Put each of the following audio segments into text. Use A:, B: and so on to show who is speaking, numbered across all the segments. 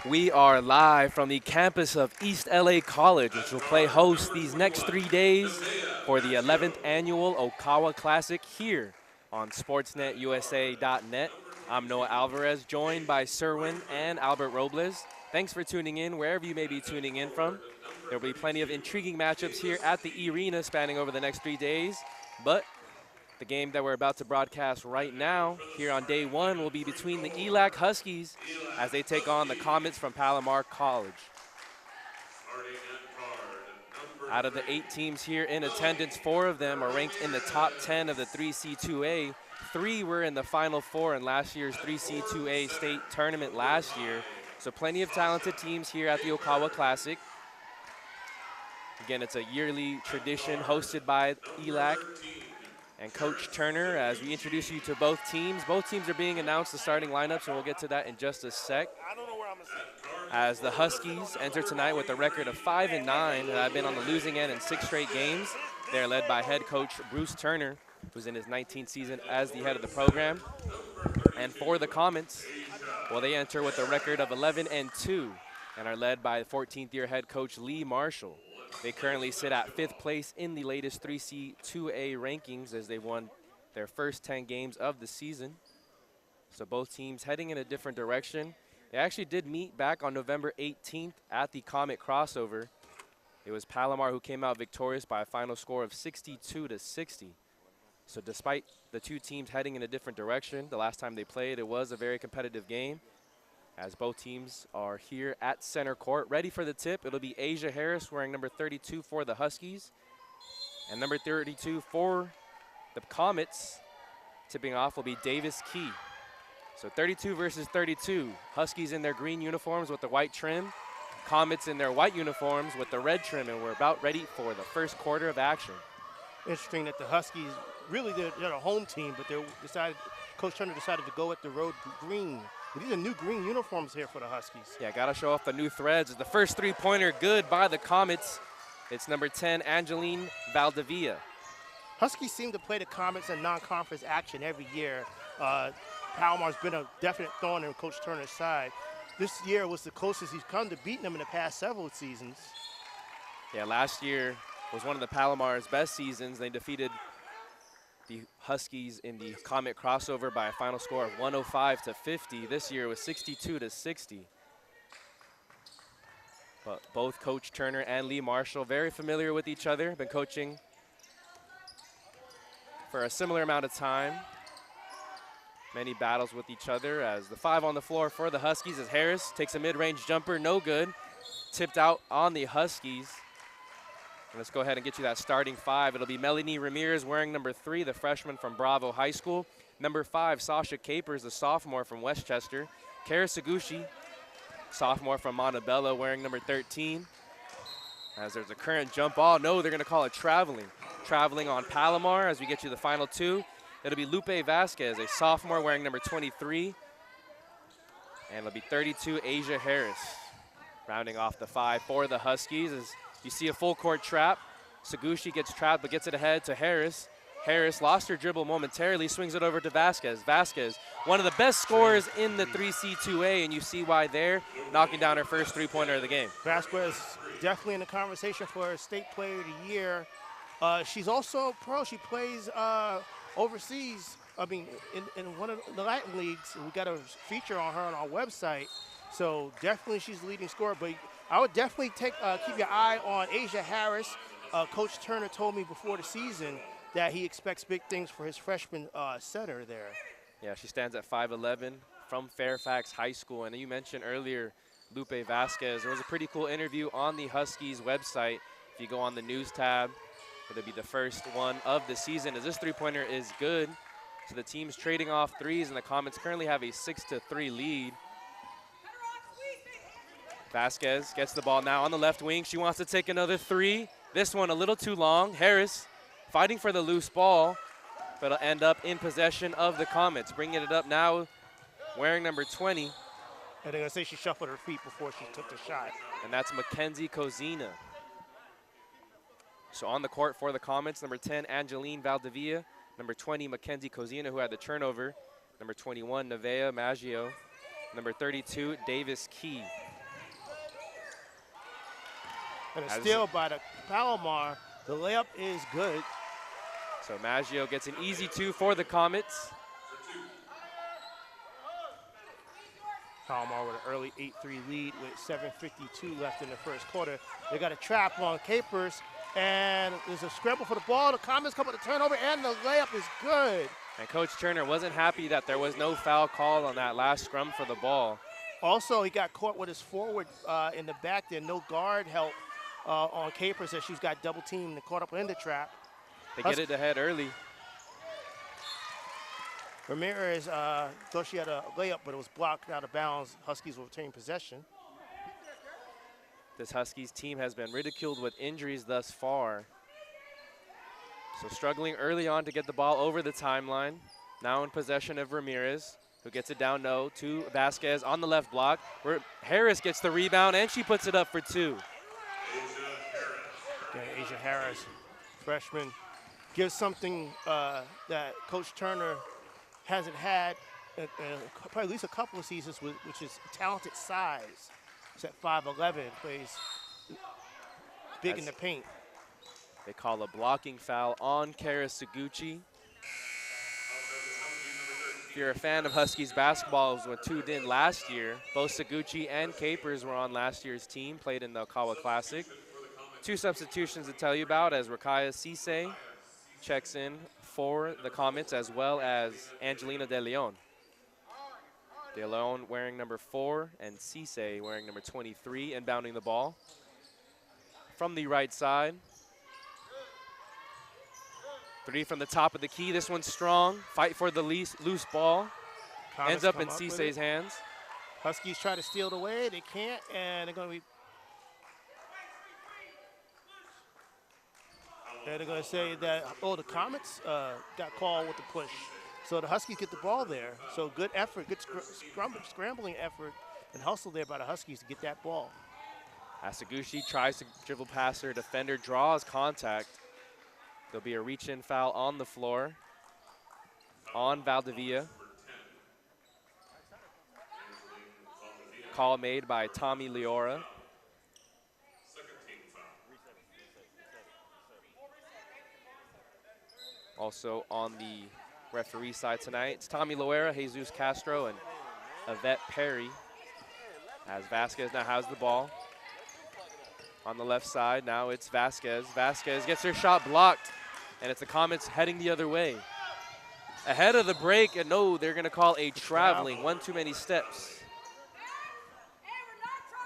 A: We are live from the campus of East LA College, which will play host these next 3 days for the 11th annual Okawa Classic here on sportsnetusa.net. I'm Noah Alvarez, joined by Cerwin and Albert Robles. Thanks for tuning in wherever you may be tuning in from. There will be plenty of intriguing matchups here at the E-Rena spanning over the next 3 days, but the game that we're about to broadcast right now here on day one will be between the ELAC Huskies as they take on the Comets from Palomar College. Out of the 8 teams here in attendance, 4 of them are ranked in the top 10 of the 3C2A. 3 were in the Final Four in last year's 3C2A state tournament last year. So plenty of talented teams here at the Okawa Classic. Again, it's a yearly tradition hosted by ELAC and Coach Turner as we introduce you to both teams. Both teams are being announced the starting lineups, and we'll get to that in just a sec. As the Huskies enter tonight with a record of 5-9 and have been on the losing end in 6 straight games. They're led by head coach Bruce Turner, who's in his 19th season as the head of the program. And for the Comets, well, they enter with a record of 11-2 and are led by 14th-year head coach Lee Marshall. They currently sit at 5th place in the latest 3C2A rankings as they've won their first 10 games of the season. So both teams heading in a different direction. They actually did meet back on November 18th at the Comet crossover. It was Palomar who came out victorious by a final score of 62-60. So despite the 2 teams heading in a different direction, the last time they played, it was a very competitive game. As both teams are here at center court, ready for the tip. It'll be Asia Harris wearing number 32 for the Huskies. And number 32 for the Comets, tipping off will be Davis Key. So 32 versus 32. Huskies in their green uniforms with the white trim. Comets in their white uniforms with the red trim, and we're about ready for the first quarter of action.
B: Interesting that the Huskies, really they're a home team, but Coach Turner decided to go with the road green. These are new green uniforms here for the Huskies.
A: Yeah, got to show off the new threads. The first three-pointer good by the Comets. It's number 10, Angeline Valdivia.
B: Huskies seem to play the Comets in non-conference action every year. Palomar's been a definite thorn in Coach Turner's side. This year was the closest he's come to beating them in the past several seasons.
A: Yeah, last year was one of the Palomar's best seasons. They defeated the Huskies in the Comet crossover by a final score of 105-50. This year was 62-60. But both Coach Turner and Lee Marshall very familiar with each other, been coaching for a similar amount of time. Many battles with each other as the 5 on the floor for the Huskies as Harris takes a mid-range jumper, no good. Tipped out on the Huskies. Let's go ahead and get you that starting 5. It'll be Melanie Ramirez wearing number 3, the freshman from Bravo High School. Number 5, Sasha Capers, the sophomore from Westchester. Kara Segushi, sophomore from Montebello, wearing number 13. As there's a current jump ball. No, they're going to call it traveling. Traveling on Palomar as we get you the final 2. It'll be Lupe Vasquez, a sophomore wearing number 23. And it'll be 32, Asia Harris. Rounding off the 5 for the Huskies as you see a full court trap. Segushi gets trapped but gets it ahead to Harris. Harris lost her dribble momentarily, swings it over to Vasquez. Vasquez, one of the best scorers in the 3C2A, and you see why they're knocking down her first three-pointer of the game.
B: Vasquez definitely in the conversation for State Player of the Year. She's also a pro. She plays overseas, in one of the Latin leagues. We got a feature on her on our website. So definitely she's the leading scorer, but I would definitely keep your eye on Asia Harris. Coach Turner told me before the season that he expects big things for his freshman center there.
A: Yeah, she stands at 5'11", from Fairfax High School. And you mentioned earlier Lupe Vasquez. There was a pretty cool interview on the Huskies website. If you go on the news tab, it'll be the first one of the season as this three-pointer is good. So the team's trading off threes, and the Comets currently have a 6-3 lead. Vasquez gets the ball now on the left wing. She wants to take another 3. This one a little too long. Harris fighting for the loose ball, but it'll end up in possession of the Comets. Bringing it up now, wearing number 20.
B: And they're going to say she shuffled her feet before she took the shot.
A: And that's Mackenzie Kozina. So on the court for the Comets, number 10, Angeline Valdivia. Number 20, Mackenzie Kozina, who had the turnover. Number 21, Nevea Maggio. Number 32, Davis Key.
B: And a steal by the Palomar. The layup is good.
A: So Maggio gets an easy 2 for the Comets.
B: Palomar with an early 8-3 lead with 7:52 left in the first quarter. They got a trap on Capers, and there's a scramble for the ball. The Comets come with a turnover, and the layup is good.
A: And Coach Turner wasn't happy that there was no foul call on that last scrum for the ball.
B: Also, he got caught with his forward in the back there. No guard help on Capers as she's got double teamed and caught up in the trap.
A: They get it ahead early.
B: Ramirez thought she had a layup, but it was blocked out of bounds. Huskies will retain possession.
A: This Huskies team has been ridiculed with injuries thus far. So struggling early on to get the ball over the timeline. Now in possession of Ramirez, who gets it down low to Vasquez on the left block, where Harris gets the rebound, and she puts it up for 2.
B: Asia Harris, freshman, gives something that Coach Turner hasn't had probably at least a couple of seasons, which is talented size. She's at 5'11", plays big in the paint.
A: They call a blocking foul on Kara Suguchi. If you're a fan of Huskies basketball, who tuned in last year, both Suguchi and Capers were on last year's team, played in the Okawa Classic. 2 substitutions to tell you about as Rakaya Cisse checks in for the Comets, as well as Angelina De Leon. De Leon wearing number 4 and Cisse wearing number 23, inbounding the ball. From the right side. 3 from the top of the key. This one's strong. Fight for the loose ball. Ends up in Cisse's hands.
B: Huskies try to steal it away. They can't, and they're going to be. And they're going to say that, the Comets got called with the push. So the Huskies get the ball there. So good effort, good scrambling effort and hustle there by the Huskies to get that ball.
A: Asaguchi tries to dribble past her defender, draws contact. There'll be a reach-in foul on the floor on Valdivia. Call made by Tommy Leora. Also on the referee side tonight, it's Tommy Loera, Jesus Castro, and Yvette Perry. As Vasquez now has the ball. On the left side, now it's Vasquez. Vasquez gets her shot blocked, and it's the Comets heading the other way. Ahead of the break, and no, they're gonna call a traveling, one too many steps.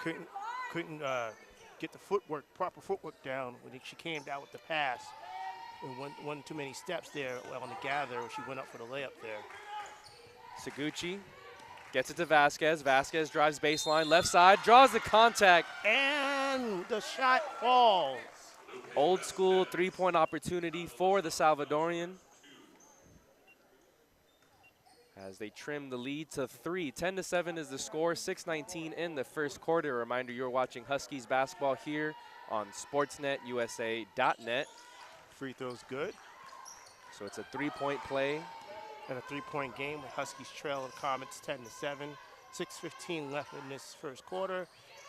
B: Couldn't get the proper footwork down when she came down with the pass. And one too many steps there on the gather. She went up for the layup there.
A: Suguchi gets it to Vasquez. Vasquez drives baseline, left side, draws the contact.
B: And the shot falls.
A: Old school three-point opportunity for the Salvadorian. As they trim the lead to 3. 10-7 is the score, 6:19 in the first quarter. A reminder, you're watching Huskies basketball here on sportsnetusa.net.
B: Free throw's good.
A: So it's a 3-point play.
B: And a 3-point game with Huskies trail of Comets 10-7. 6:15 left in this first quarter.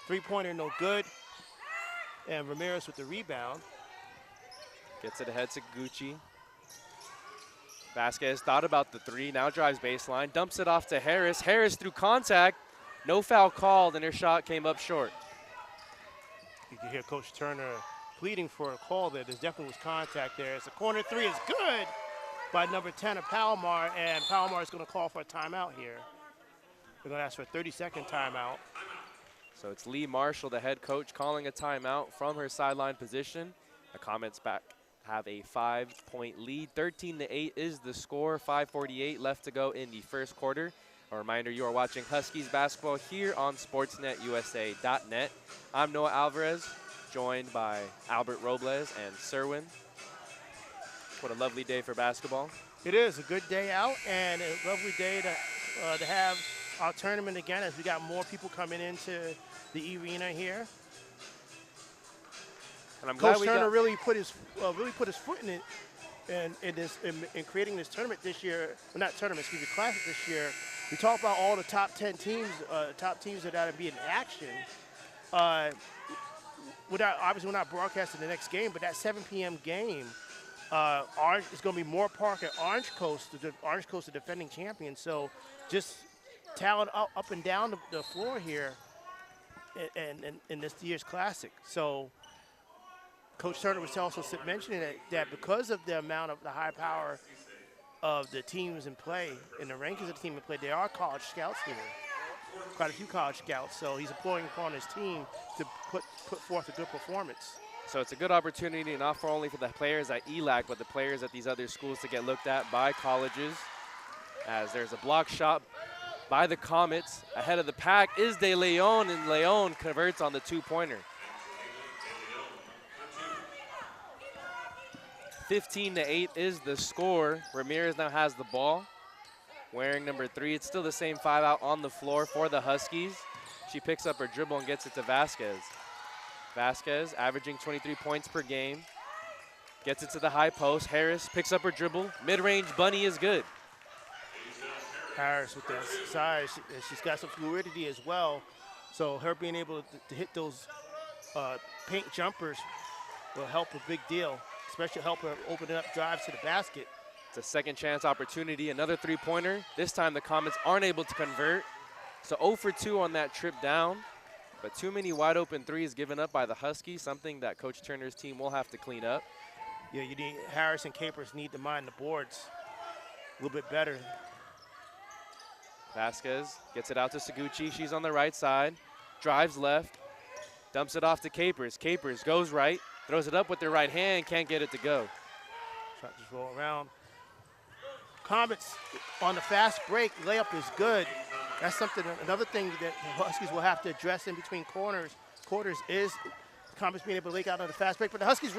B: 3-pointer no good. And Ramirez with the rebound.
A: Gets it ahead to Gucci. Vasquez thought about the 3, now drives baseline, dumps it off to Harris. Harris through contact, no foul called, and her shot came up short.
B: You can hear Coach Turner pleading for a call there. There definitely was contact there. It's a corner 3 is good by number 10 of Palomar, and Palomar is going to call for a timeout here. They're going to ask for a 30-second timeout.
A: So it's Lee Marshall, the head coach, calling a timeout from her sideline position. The Comets back have a 5-point lead. 13-8 is the score. 5:48 left to go in the first quarter. A reminder, you are watching Huskies basketball here on sportsnetusa.net. I'm Noah Alvarez, joined by Albert Robles and Cerwin. What a lovely day for basketball.
B: It is a good day out and a lovely day to have our tournament again as we got more people coming into the E-Rena here.
A: And I'm glad
B: Coach Turner really put his foot in it in creating this tournament this year. Well, not tournament, excuse me, classic this year. We talk about all the top 10 teams, top teams that are to be in action. obviously we're not broadcasting the next game, but that 7 p.m. game, Orange is going to be Moore Park at Orange Coast. Orange Coast, the defending champion. So just talent up and down the floor here in this year's Classic. So Coach Turner was also mentioning that because of the amount of the high power of the teams in play, and the rankings of the team in play, there are college scouts here. Quite a few college scouts. So he's employing upon his team to put forth a good performance.
A: So it's a good opportunity not only for the players at ELAC, but the players at these other schools to get looked at by colleges. As there's a block shot by the Comets. Ahead of the pack is De Leon, and Leon converts on the two-pointer. 15-8 is the score. Ramirez now has the ball. Wearing number 3, it's still the same 5 out on the floor for the Huskies. She picks up her dribble and gets it to Vasquez. Vasquez averaging 23 points per game. Gets it to the high post. Harris picks up her dribble. Mid-range bunny is good.
B: Harris with that size, she's got some fluidity as well. So her being able to hit those paint jumpers will help a big deal, especially help her open up drives to the basket.
A: It's a second chance opportunity, another three-pointer. This time the Comets aren't able to convert. So 0 for 2 on that trip down. But too many wide open threes given up by the Huskies, something that Coach Turner's team will have to clean up.
B: Yeah, you need Harris and Capers need to mind the boards a little bit better.
A: Vasquez gets it out to Seguchi. She's on the right side, drives left, dumps it off to Capers. Capers goes right, throws it up with her right hand, can't get it to go.
B: Try to just roll around. Comets on the fast break, layup is good. That's something, another thing that the Huskies will have to address in between quarters is Comets being able to lay out on the fast break. But the Huskies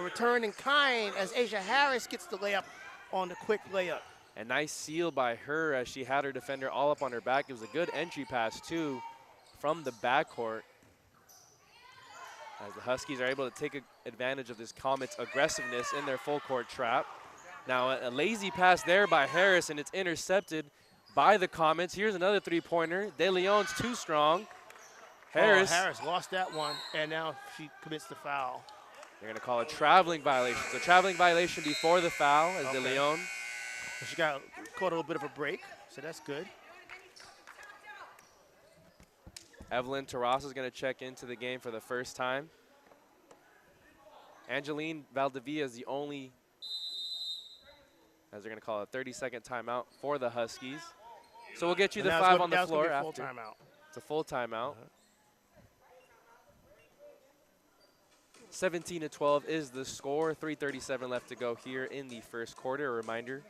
B: return in kind as Asia Harris gets the layup on the quick layup.
A: A nice seal by her as she had her defender all up on her back. It was a good entry pass, too, from the backcourt. As the Huskies are able to take advantage of this Comets' aggressiveness in their full court trap. Now a lazy pass there by Harris, and it's intercepted by the Comets. Here's another three-pointer. De Leon's too strong. Harris
B: lost that one, and now she commits the foul.
A: They're going to call a traveling violation. It's a traveling violation before the foul as De Leon.
B: She caught a little bit of a break, so that's good.
A: Evelyn Terraza is going to check into the game for the first time. Angeline Valdivia is the only, as they're going to call it, a 30-second timeout for the Huskies. So we'll get you the 5 on the floor after.
B: Timeout.
A: It's a full timeout. 17-12 is the score. 3:37 left to go here in the first quarter. A reminder,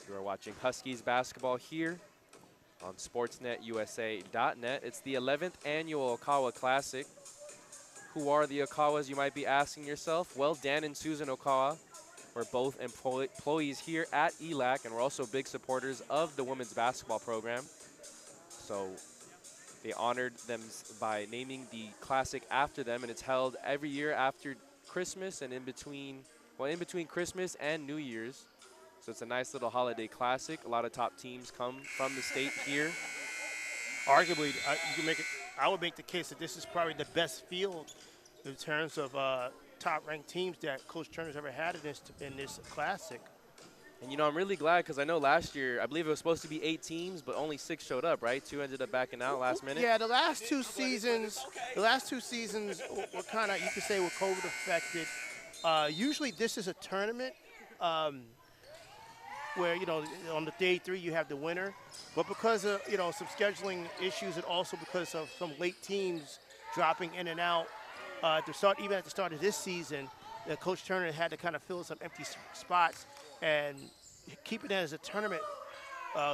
A: you are watching Huskies basketball here on sportsnetusa.net. It's the 11th annual Okawa Classic. Who are the Okawas, you might be asking yourself? Well, Dan and Susan Okawa were both employees here at ELAC, and we're also big supporters of the women's basketball program. So they honored them by naming the Classic after them, and it's held every year after Christmas and in between Christmas and New Year's. So it's a nice little holiday classic. A lot of top teams come from the state here.
B: Arguably, I would make the case that this is probably the best field in terms of top-ranked teams that Coach Turner's ever had in this classic.
A: And, you know, I'm really glad because I know last year, I believe it was supposed to be 8 teams, but only 6 showed up, right? 2 ended up backing out last minute.
B: Yeah, the last two seasons were kind of, you could say, were COVID affected. Usually this is a tournament where, you know, on the day 3 you have the winner. But because of, you know, some scheduling issues and also because of some late teams dropping in and out, even at the start of this season, Coach Turner had to kind of fill some empty spots, and keeping it as a tournament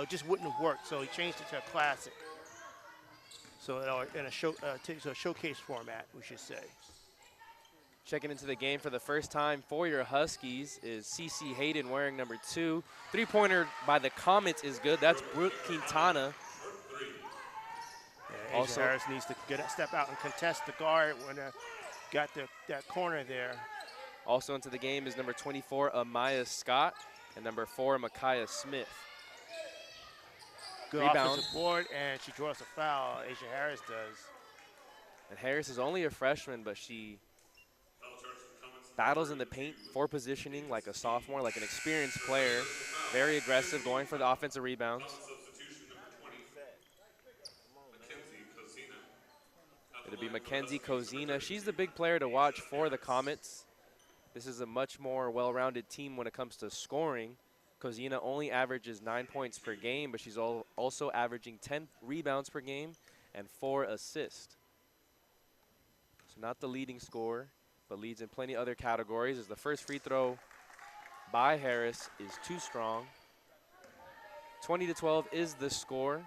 B: just wouldn't have worked. So he changed it to a classic. So in a showcase format, we should say.
A: Checking into the game for the first time for your Huskies is CeCe Hayden wearing number 2. Three-pointer by the Comets is good. That's Brooke Quintana.
B: Yeah, also, Harris needs to step out and contest the guard when got that corner there.
A: Also into the game is number 24, Amaya Scott, and number 4, Micaiah Smith.
B: Good
A: rebound.
B: Offensive board, and she draws a foul. Asia Harris does.
A: And Harris is only a freshman, but she battles in the paint for positioning like a sophomore, like an experienced player. Very aggressive, going for the offensive rebounds. It'll be Mackenzie Kozina. She's the big player to watch for the Comets. This is a much more well-rounded team when it comes to scoring. Kozina only averages 9 points per game, but she's also averaging 10 rebounds per game and 4 assists. So not the leading scorer, but leads in plenty other categories, as the first free throw by Harris is too strong. 20-12 is the score.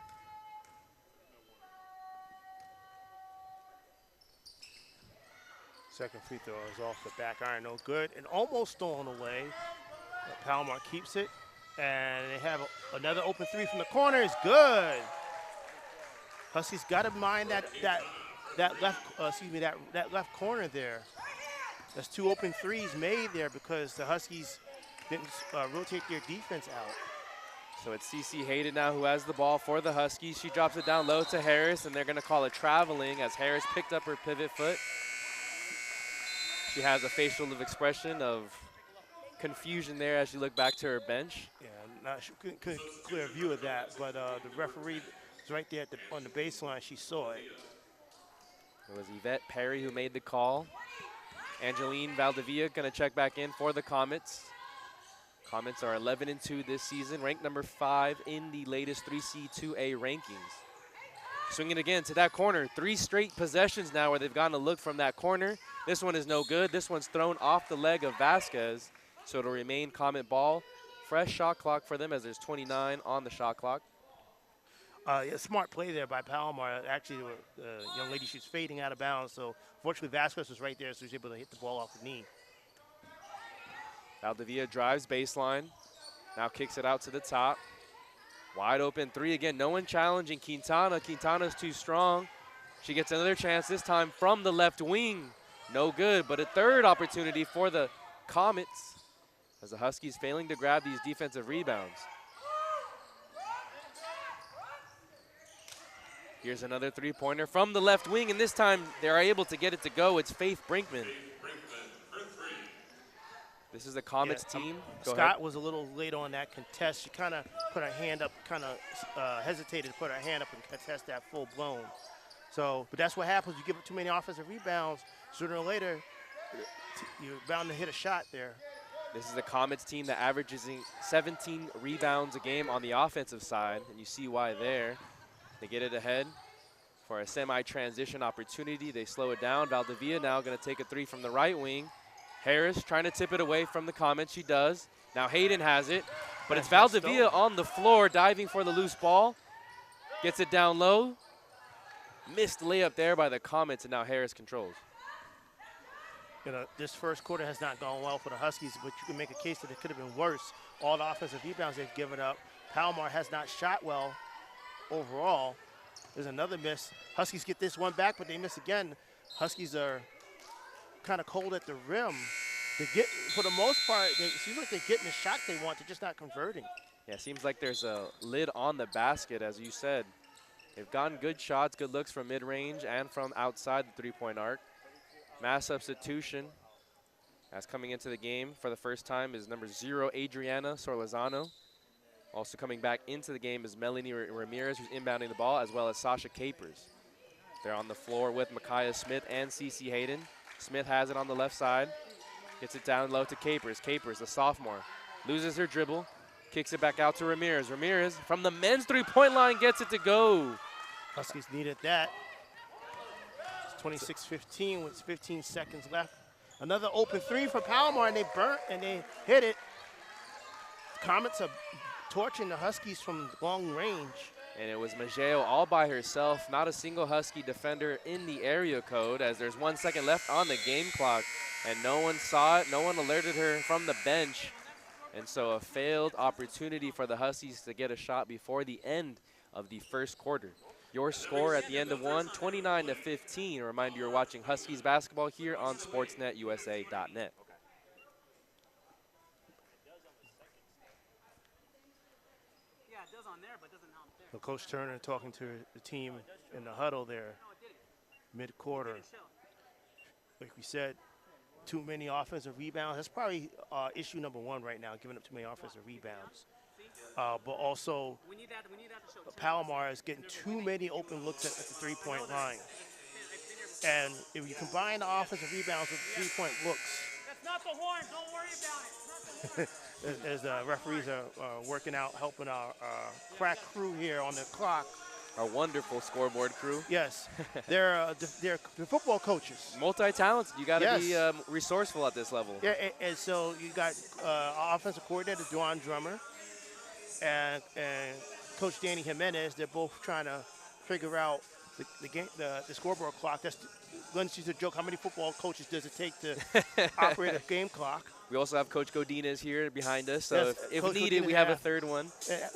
B: Second free throw is off the back iron, no good, and almost stolen away. But Palomar keeps it, and they have another open three from the corner. Is good. Huskies got to mind that left corner there. There's 2 open threes made there because the Huskies didn't rotate their defense out.
A: So it's CC Hayden now who has the ball for the Huskies. She drops it down low to Harris, and they're going to call it traveling as Harris picked up her pivot foot. She has a facial expression of confusion there as she looked back to her bench.
B: Yeah, she couldn't clear view of that, but the referee was right there on the baseline. She saw it.
A: It was Yvette Perry who made the call. Angeline Valdivia going to check back in for the Comets. Comets are 11-2 this season, ranked number 5 in the latest 3C2A rankings. Swinging again to that corner. 3 straight possessions now where they've gotten a look from that corner. This one is no good. This one's thrown off the leg of Vasquez, so it'll remain Comet ball. Fresh shot clock for them as there's 29 on the shot clock.
B: Yeah, smart play there by Palomar. Actually, the young lady, she's fading out of bounds, so fortunately Vasquez was right there, so he was able to hit the ball off the knee.
A: Valdivia drives baseline, now kicks it out to the top. Wide open 3 again, no one challenging Quintana. Quintana's too strong. She gets another chance, this time from the left wing. No good, but a third opportunity for the Comets as the Huskies failing to grab these defensive rebounds. Here's another 3-pointer from the left wing, and this time they're able to get it to go. It's Faith Brinkman. This is the Comets team.
B: Scott was a little late on that contest. She kind of put her hand up, hesitated to put her hand up and contest that full blown. So, but that's what happens. You give up too many offensive rebounds, sooner or later, you're bound to hit a shot there.
A: This is the Comets team that averages 17 rebounds a game on the offensive side, and you see why there. They get it ahead for a semi-transition opportunity. They slow it down. Valdivia now going to take a 3 from the right wing. Harris trying to tip it away from the Comets. She does. Now Hayden has it, but it's Valdivia on the floor diving for the loose ball. Gets it down low. Missed layup there by the Comets, and now Harris controls.
B: You know, this first quarter has not gone well for the Huskies, but you can make a case that it could have been worse. All the offensive rebounds they've given up. Palomar has not shot well overall. There's another miss. Huskies get this one back, but they miss again. Huskies are kind of cold at the rim. They get, for the most part, it seems like they're getting the shot they want. They're just not converting.
A: Yeah, it seems like there's a lid on the basket, as you said. They've gotten good shots, good looks from mid-range and from outside the three-point arc. Mass substitution, as coming into the game for the first time, is number 0, Adriana Sorlazano. Also coming back into the game is Melanie Ramirez, who's inbounding the ball, as well as Sasha Capers. They're on the floor with Micaiah Smith and CC Hayden. Smith has it on the left side, gets it down low to Capers. Capers, the sophomore, loses her dribble, kicks it back out to Ramirez. Ramirez from the men's three-point line gets it to go.
B: Huskies needed that. It's 26-15 with 15 seconds left. Another open 3 for Palomar, and they burnt and they hit it. Comets are torching the Huskies from long range.
A: And it was Maggio all by herself, not a single Husky defender in the area code, as there's 1 second left on the game clock, and no one saw it, no one alerted her from the bench. And so a failed opportunity for the Huskies to get a shot before the end of the first quarter. Your score at the end of one, 29-15. A reminder, you're watching Huskies basketball here on sportsnetusa.net.
B: So Coach Turner talking to the team in the huddle there. mid-quarter. Like we said, too many offensive rebounds. That's probably issue number one right now, giving up too many offensive rebounds. But also, Palomar is getting too many open looks at the three-point line. And if you combine the offensive rebounds with the three-point looks, that's not the horn. Don't worry about it. As the referees are working out, helping our crack crew here on the clock.
A: Our wonderful scoreboard crew.
B: Yes, they're football coaches.
A: Multi-talented. You got to be resourceful at this level.
B: Yeah, and so you got offensive coordinator Duan Drummer and Coach Danny Jimenez. They're both trying to figure out the scoreboard clock. Glenn used to joke, how many football coaches does it take to operate a game clock?
A: We also have Coach Godinez here behind us, so
B: Yes,
A: if needed, we have a third one.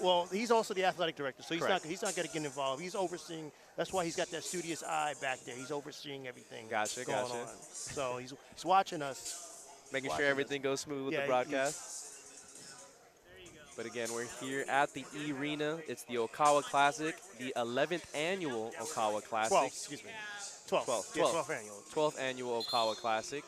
B: Well, he's also the athletic director, so he's
A: Correct.
B: not going to get involved. He's overseeing. That's why he's got that studious eye back there. He's overseeing everything
A: Gotcha.
B: going on. So he's watching us.
A: Making sure everything goes smooth with the broadcast. But again, we're here at the E-Rena. It's the Okawa Classic, the 11th annual Okawa Classic.
B: 12, excuse me. 12th annual.
A: 12th annual Okawa Classic.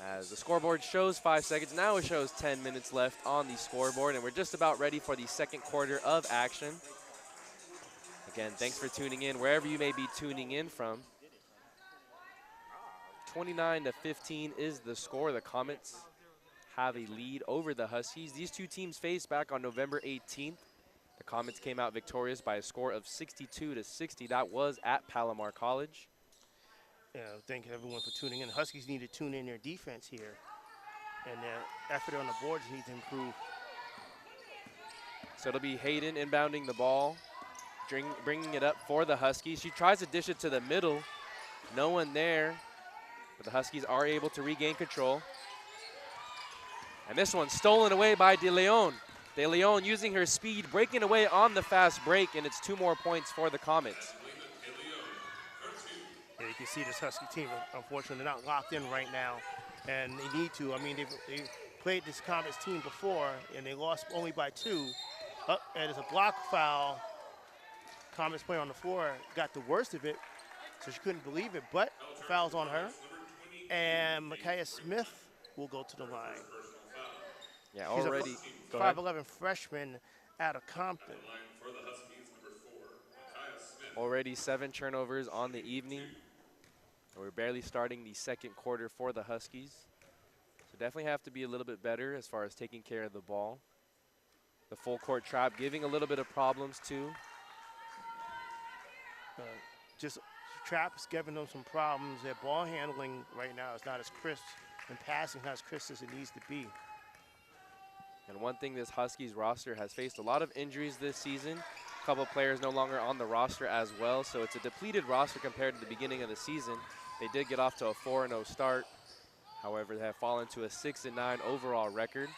A: As the scoreboard shows 5 seconds, now it shows 10 minutes left on the scoreboard, and we're just about ready for the second quarter of action. Again, thanks for tuning in, wherever you may be tuning in from. 29-15 is the score. The Comets have a lead over the Huskies. These two teams faced back on November 18th. The Comets came out victorious by a score of 62-60. That was at Palomar College.
B: Yeah, thank everyone for tuning in. Huskies need to tune in their defense here, and their effort on the boards needs to improve.
A: So it'll be Hayden inbounding the ball, bringing it up for the Huskies. She tries to dish it to the middle. No one there, but the Huskies are able to regain control. And this one stolen away by De Leon. De Leon using her speed, breaking away on the fast break, and it's 2 more points for the Comets.
B: Yeah, you can see this Husky team, unfortunately, they're not locked in right now, and they need to. I mean, they played this Comets team before, and they lost only by 2. And it's a block foul. Comets player on the floor got the worst of it, so she couldn't believe it, but the foul's on her. And Micaiah Smith will go to the line.
A: Yeah,
B: She's
A: already.
B: a 5'11" freshman out of Compton.
A: Already 7 turnovers on the evening. We're barely starting the second quarter for the Huskies. So definitely have to be a little bit better as far as taking care of the ball. The full court trap giving a little bit of problems too.
B: Just traps giving them some problems. Their ball handling right now is not as crisp, and passing not as crisp as it needs to be.
A: And one thing, this Huskies roster has faced a lot of injuries this season. A couple players no longer on the roster as well, so it's a depleted roster compared to the beginning of the season. They did get off to a 4-0 start. However, they have fallen to a 6-9 overall record.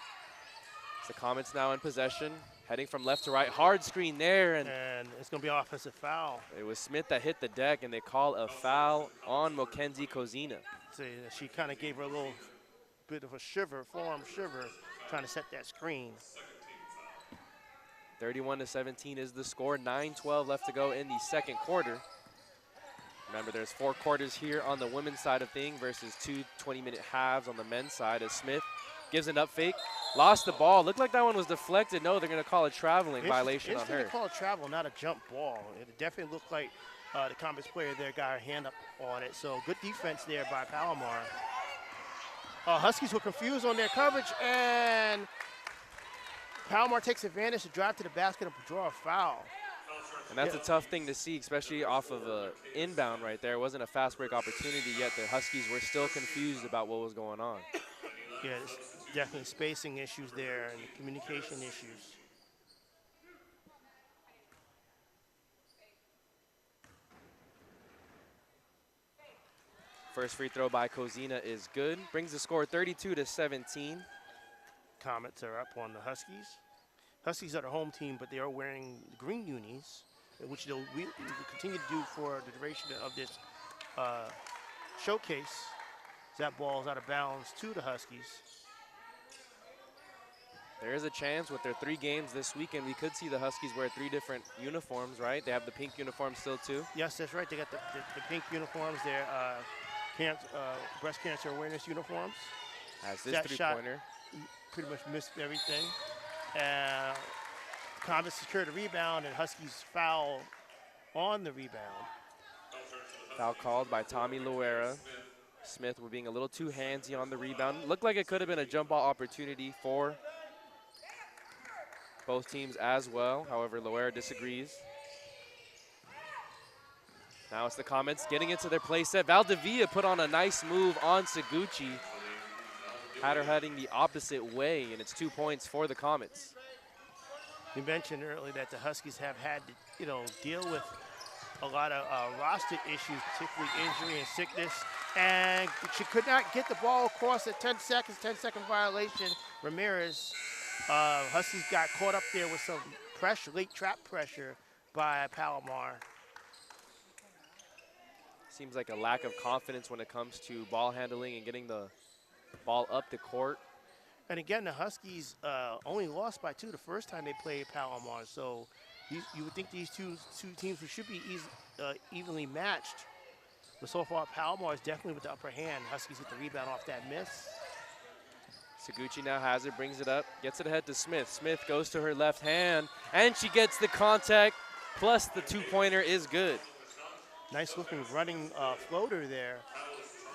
A: The Comets now in possession, heading from left to right. Hard screen there, and
B: it's going to be an offensive foul.
A: It was Smith that hit the deck, and they call a foul on Mackenzie Kozina.
B: So she kind of gave her a little bit of a shiver, forearm shiver, trying to set that screen.
A: 31-17 is the score. 9:12 left to go in the second quarter. Remember, there's 4 quarters here on the women's side of things versus 2 20-minute halves on the men's side, as Smith gives an up fake. Lost the ball. Looked like that one was deflected. No, they're going to call a traveling violation on her.
B: They call a travel, not a jump ball. It definitely looked like the Comets player there got her hand up on it. So good defense there by Palomar. Huskies were confused on their coverage, and Palomar takes advantage to drive to the basket and draw a foul.
A: And that's a tough thing to see, especially off of an inbound right there. It wasn't a fast break opportunity yet. The Huskies were still confused about what was going on.
B: Yeah, there's definitely spacing issues there and communication issues.
A: First free throw by Kozina is good. Brings the score 32-17.
B: Comets are up on the Huskies. Huskies are the home team, but they are wearing the green unis, which they'll continue to do for the duration of this showcase. That ball is out of bounds to the Huskies.
A: There is a chance with their 3 games this weekend, we could see the Huskies wear 3 different uniforms, right? They have the pink uniform still too.
B: Yes, that's right. They got the pink uniforms, their breast cancer awareness uniforms.
A: As this
B: That shot
A: three-pointer.
B: pretty much missed everything. Comets secured a rebound, and Huskies foul on the rebound.
A: Foul called by Tommy Loera. Smith were being a little too handsy on the rebound. Looked like it could have been a jump ball opportunity for both teams as well. However, Loera disagrees. Now it's the Comets getting into their play set. Valdivia put on a nice move on Seguchi. Had her heading the opposite way, and it's 2 points for the Comets.
B: You mentioned earlier that the Huskies have had to, deal with a lot of roster issues, particularly injury and sickness. And she could not get the ball across at 10 seconds, 10-second violation. Ramirez, Huskies got caught up there with some pressure, late trap pressure by Palomar.
A: Seems like a lack of confidence when it comes to ball handling and getting the ball up the court.
B: And again, the Huskies only lost by 2 the first time they played Palomar. So you would think these two teams should be evenly matched. But so far, Palomar is definitely with the upper hand. Huskies get the rebound off that miss.
A: Seguchi now has it, brings it up, gets it ahead to Smith. Smith goes to her left hand, and she gets the contact, plus the 2-pointer is good.
B: Nice looking running floater there.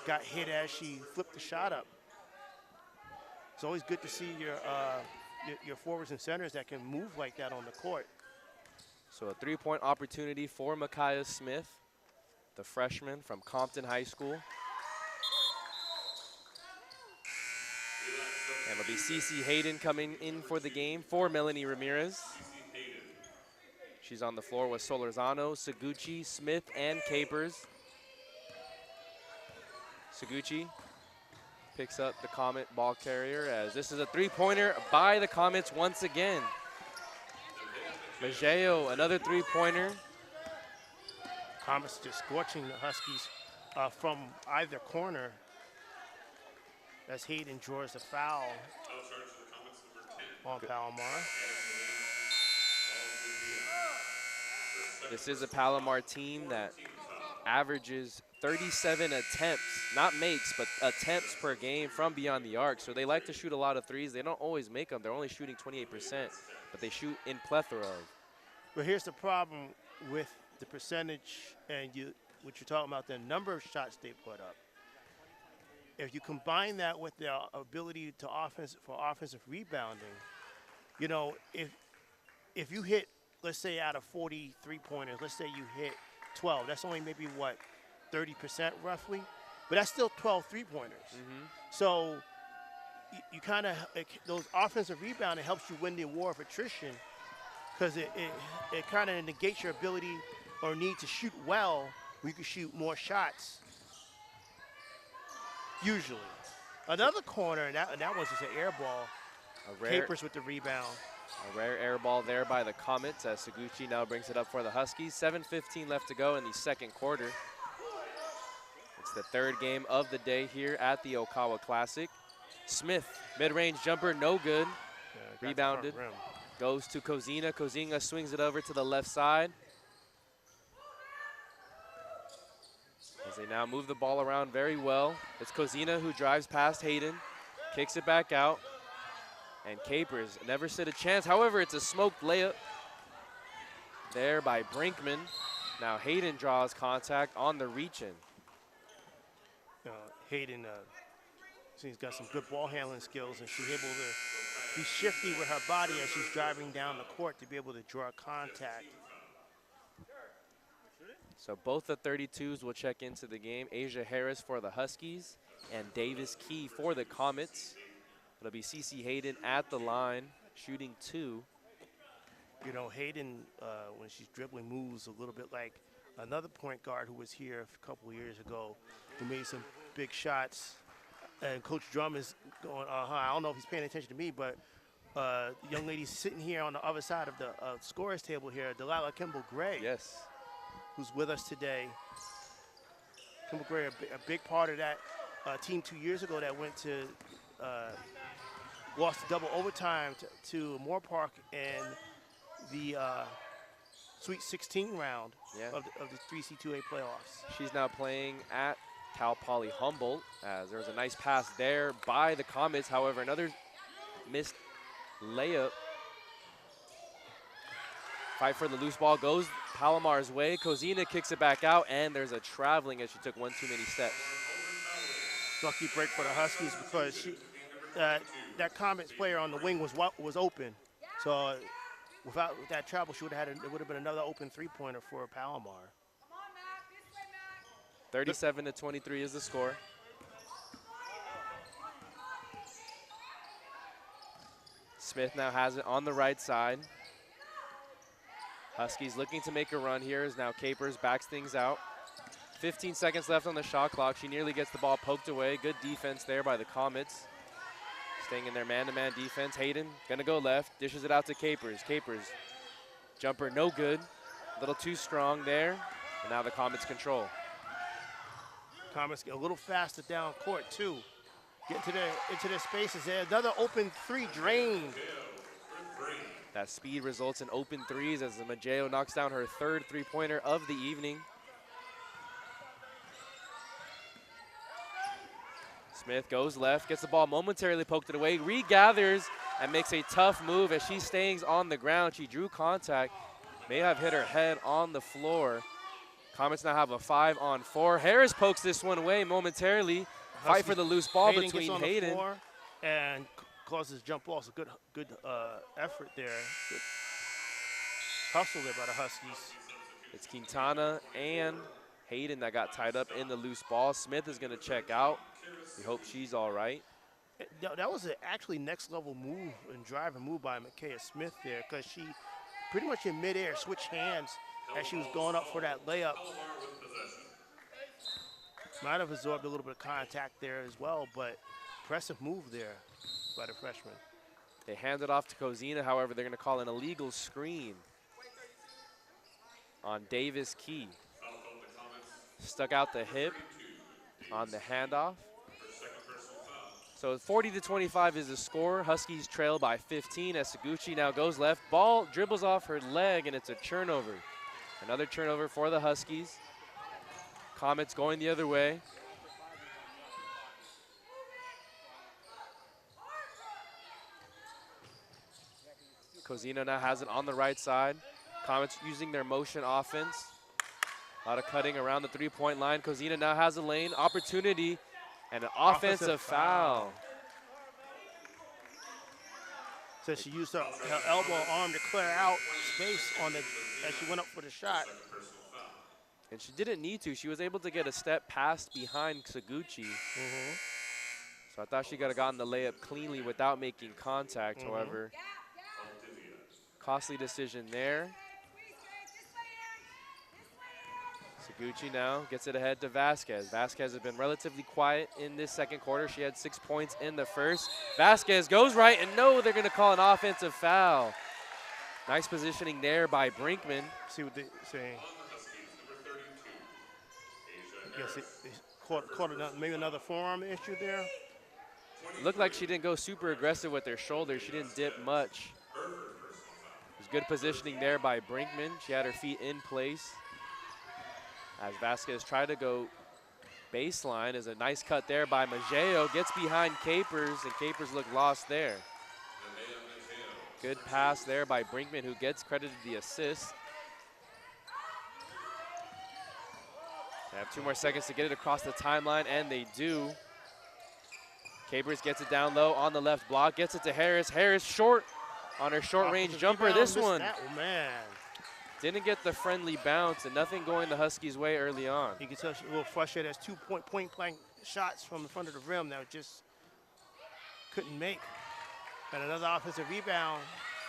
B: Got hit as she flipped the shot up. It's always good to see your forwards and centers that can move like that on the court.
A: So a 3-point opportunity for Micaiah Smith, the freshman from Compton High School. And it'll be Cece Hayden coming in for the game for Melanie Ramirez. She's on the floor with Solorzano, Seguchi, Smith, and Capers. Seguchi picks up the Comet ball carrier as this is a 3-pointer by the Comets once again. Maggio, another 3-pointer.
B: Comets just scorching the Huskies from either corner as Hayden draws the foul on Palomar.
A: This is a Palomar team that averages 37 attempts, not makes, but attempts per game from beyond the arc. So they like to shoot a lot of threes. They don't always make them. They're only shooting 28%, but they shoot in plethora of.
B: But here's the problem with the percentage and what you're talking about, the number of shots they put up. If you combine that with their ability to offensive rebounding, if you hit, let's say out of 40 3-pointers, let's say you hit 12, that's only maybe what, 30% roughly, but that's still 12 3-pointers. So you kind of, those offensive rebounding helps you win the war of attrition because it kind of negates your ability or need to shoot well where you can shoot more shots. Usually. Another corner, and that was just an air ball. Capers with the rebound.
A: A rare air ball there by the Comets as Seguchi now brings it up for the Huskies. 7:15 left to go in the second quarter. It's the 3rd game of the day here at the Okawa Classic. Smith, mid-range jumper, no good.
B: Yeah,
A: rebounded. Goes to Kozina. Kozina swings it over to the left side. As they now move the ball around very well. It's Kozina who drives past Hayden, kicks it back out, and Capers never stood a chance. However, it's a smoked layup there by Brinkman. Now Hayden draws contact on the reach-in.
B: Hayden, she's got some good ball handling skills, and she's able to be shifty with her body as she's driving down the court to be able to draw contact.
A: So both the 32s will check into the game. Asia Harris for the Huskies and Davis Key for the Comets. It'll be Cece Hayden at the line, shooting 2.
B: Hayden, when she's dribbling, moves a little bit like another point guard who was here a couple of years ago who made some big shots. And Coach Drum is going, I don't know if he's paying attention to me, but the young lady sitting here on the other side of the scorer's table here, Delilah Kimball Gray.
A: Yes.
B: Who's with us today. Kimball Gray, a big part of that team 2 years ago that went to lost double overtime to Moore Park in the Sweet 16 round of the 3C2A playoffs.
A: She's now playing at Cal Poly Humboldt, as there's a nice pass there by the Comets. However, another missed layup. Fight for the loose ball goes Palomar's way. Cozina kicks it back out, and there's a traveling as she took one too many steps.
B: Lucky break for the Huskies because she, that Comets player on the wing was open. So without that travel, she would have had it would have been another open three-pointer for Palomar.
A: 37-23 is the score. Smith now has it on the right side. Huskies looking to make a run here as now Capers backs things out. 15 seconds left on the shot clock. She nearly gets the ball poked away. Good defense there by the Comets. Staying in their man-to-man defense. Hayden gonna go left, dishes it out to Capers. Capers, jumper no good. A little too strong there. And now the Comets control.
B: Comets get a little faster down court too. Get into their spaces there. Another open three drained.
A: That speed results in open threes as Maggio knocks down her third three-pointer of the evening. Smith goes left, gets the ball momentarily poked it away, regathers and makes a tough move as she stays on the ground. She drew contact, may have hit her head on the floor. Comets now have a 5-on-4. Harris pokes this one away momentarily. Fight for the loose ball between Hayden
B: and causes jump ball. So good effort there. Good hustle there by the Huskies.
A: It's Quintana and Hayden that got tied up in the loose ball. Smith is going to check out. We hope she's all right.
B: That was an actually next level move and drive and move by Micaiah Smith there, because she pretty much in midair switched hands as she was going up for that layup. Might have absorbed a little bit of contact there as well, but impressive move there by the freshman.
A: They hand it off to Cozina. However, they're going to call an illegal screen on Davis Key. Stuck out the hip on the handoff. So 40-25 is the score. Huskies trail by 15 as Seguchi now goes left. Ball dribbles off her leg, and it's a turnover. Another turnover for the Huskies. Comets going the other way. Cozina now has it on the right side. Comets using their motion offense. A lot of cutting around the three-point line. Cozina now has a lane opportunity and an offensive foul.
B: So she used her elbow arm to clear out space as she went up for the shot.
A: And she didn't need to. She was able to get a step past behind Seguchi. So I thought she could have gotten the layup cleanly without making contact. However, costly decision there. Seguchi now gets it ahead to Vasquez. Vasquez has been relatively quiet in this second quarter. She had 6 points in the first. Vasquez goes right, and no, they're going to call an offensive foul. Nice positioning there by Brinkman.
B: See what they're saying. I guess it caught maybe another forearm issue there.
A: Looked like she didn't go super aggressive with her shoulder. She didn't dip much. It was good positioning there by Brinkman. She had her feet in place. As Vasquez tried to go baseline, is a nice cut there by Maggio. Gets behind Capers, and Capers looked lost there. Good pass there by Brinkman, who gets credited the assist. They have 2 more seconds to get it across the timeline, and they do. Capers gets it down low on the left block, gets it to Harris. Harris short on her short-range jumper. This one didn't get the friendly bounce, and nothing going the Huskies' way early on.
B: You can tell she's a little frustrated. As 2 point-blank shots from the front of the rim that just couldn't make. And another offensive rebound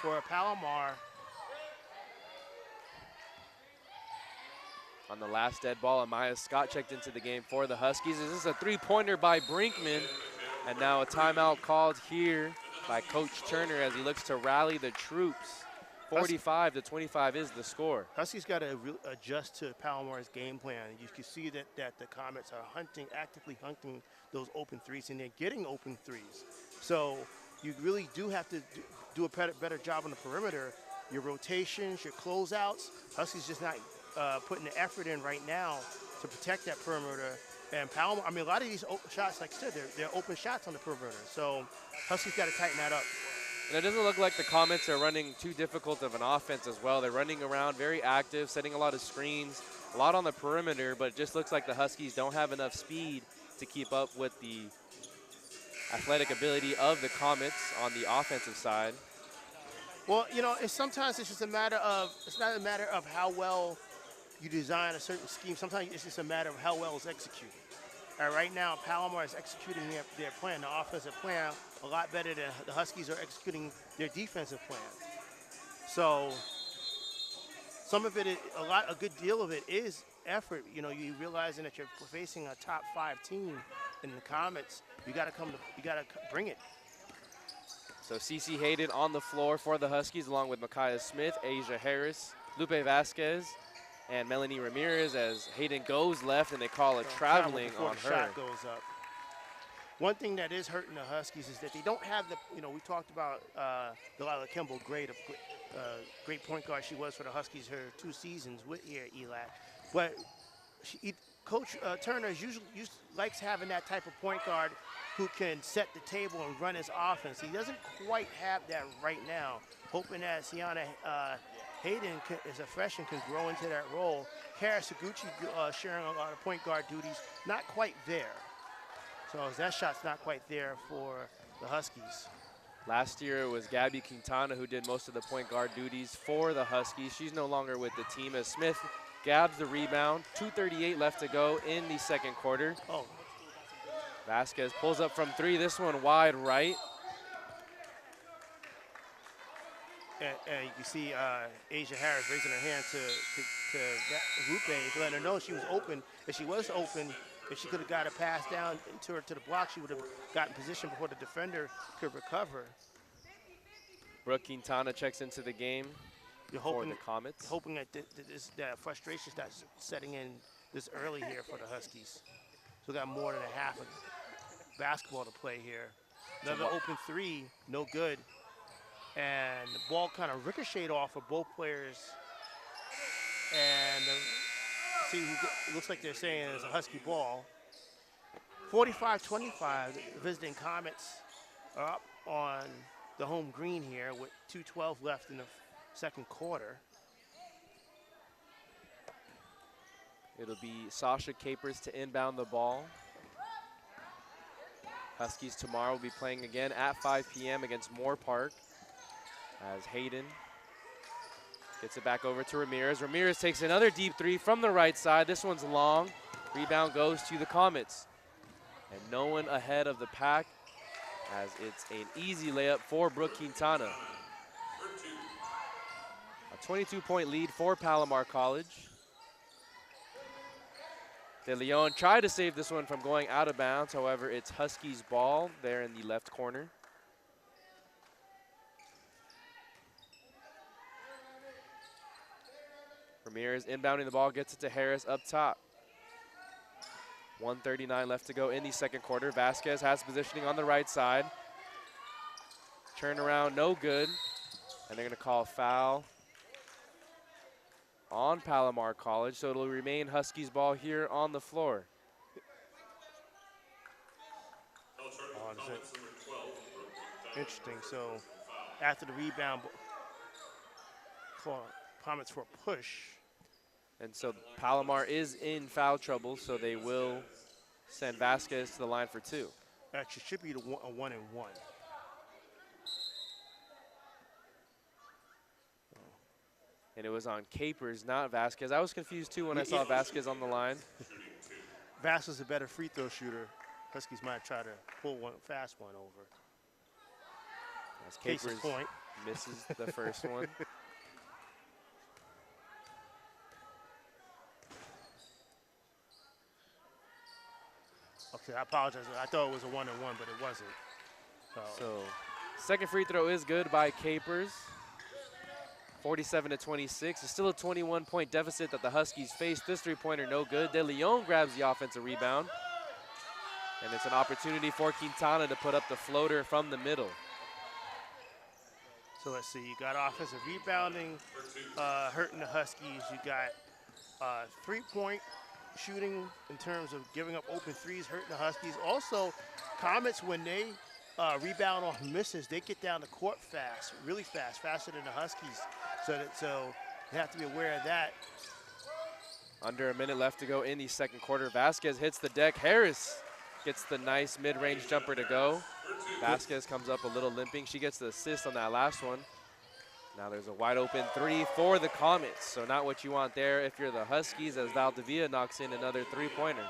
B: for Palomar.
A: On the last dead ball, Amaya Scott checked into the game for the Huskies. This is a three-pointer by Brinkman, and now a timeout called here by Coach Turner as he looks to rally the troops. 45-25 is the score.
B: Huskies got to adjust to Palomar's game plan. You can see that the Comets are actively hunting those open threes, and they're getting open threes. So you really do have to do a better job on the perimeter. Your rotations, your closeouts. Huskies just not putting the effort in right now to protect that perimeter. And Palomar, I mean, a lot of these shots, like I said, they're open shots on the perimeter. So Huskies got to tighten that up.
A: And it doesn't look like the Comets are running too difficult of an offense as well. They're running around very active, setting a lot of screens, a lot on the perimeter, but it just looks like the Huskies don't have enough speed to keep up with the athletic ability of the Comets on the offensive side.
B: Well, you know, sometimes it's just a matter of, it's not a matter of how well you design a certain scheme. Sometimes it's just a matter of how well it's executed. Right now, Palomar is executing their plan, the offensive plan, a lot better than the Huskies are executing their defensive plan. So some of it, a good deal of it is effort. You know, you realizing that you're facing a top 5 team in the Comets. You got to bring it.
A: So CeCe Hayden on the floor for the Huskies, along with Micaiah Smith, Asia Harris, Lupe Vasquez, and Melanie Ramirez, as Hayden goes left and they call it traveling on her.
B: Shot goes up. One thing that is hurting the Huskies is that they don't have the, you know, we talked about Delilah Kimball, great point guard she was for the Huskies her 2 seasons with here at ELAC. But Coach Turner usually likes having that type of point guard who can set the table and run his offense. He doesn't quite have that right now. Hoping that Sienna Hayden is a freshman, can grow into that role. Kara Seguchi sharing a lot of point guard duties, not quite there. So that shot's not quite there for the Huskies.
A: Last year it was Gabby Quintana who did most of the point guard duties for the Huskies. She's no longer with the team as Smith grabs the rebound. 2:38 left to go in the second quarter.
B: Oh.
A: Vasquez pulls up from 3, this one wide right.
B: And you can see Asia Harris raising her hand to Lupe to let her know she was open. If she was open, if she could have got a pass down to her to the block, she would have gotten position before the defender could recover.
A: Brooke Quintana checks into the game for the Comets.
B: Hoping that that frustration starts setting in this early here for the Huskies. So we got more than a half of basketball to play here. Another open 3, no good. And the ball kind of ricocheted off of both players. And see, it looks like they're saying it's a Husky ball. 45-25, the visiting Comets are up on the home green here with 2:12 left in the second quarter.
A: It'll be Sasha Capers to inbound the ball. Huskies tomorrow will be playing again at 5 p.m. against Moore Park, as Hayden gets it back over to Ramirez. Ramirez takes another deep 3 from the right side. This one's long. Rebound goes to the Comets. And no one ahead of the pack, as it's an easy layup for Brooke Quintana. A 22-point lead for Palomar College. De Leon tried to save this one from going out of bounds. However, it's Huskies ball there in the left corner. Ramirez inbounding the ball, gets it to Harris up top. 1:39 left to go in the second quarter. Vasquez has positioning on the right side. Turnaround, no good. And they're going to call a foul on Palomar College, so it'll remain Huskies ball here on the floor.
B: Interesting. So after the rebound, Comets for a push.
A: And so Palomar is in foul trouble, so they will send Vasquez to the line for 2.
B: Actually, should be a 1-and-1.
A: And it was on Capers, not Vasquez. I was confused too when I saw Vasquez on the line.
B: Vasquez is a better free throw shooter. Huskies might try to pull one fast one over.
A: As Capers misses the first one.
B: Okay, I apologize. I thought it was a 1-and-1, but it wasn't.
A: So second free throw is good by Capers. 47-26. It's still a 21-point deficit that the Huskies face. This three-pointer no good. De Leon grabs the offensive rebound. And it's an opportunity for Quintana to put up the floater from the middle.
B: So let's see. You got offensive rebounding hurting the Huskies. You got three-point shooting in terms of giving up open threes hurting the Huskies. Also, Comets, when they rebound off misses, they get down the court fast, really fast, faster than the Huskies. So you have to be aware of that.
A: Under a minute left to go in the second quarter. Vasquez hits the deck. Harris gets the nice mid-range jumper to go. Vasquez comes up a little limping. She gets the assist on that last one. Now there's a wide open three for the Comets. So not what you want there if you're the Huskies, as Valdivia knocks in another three-pointer.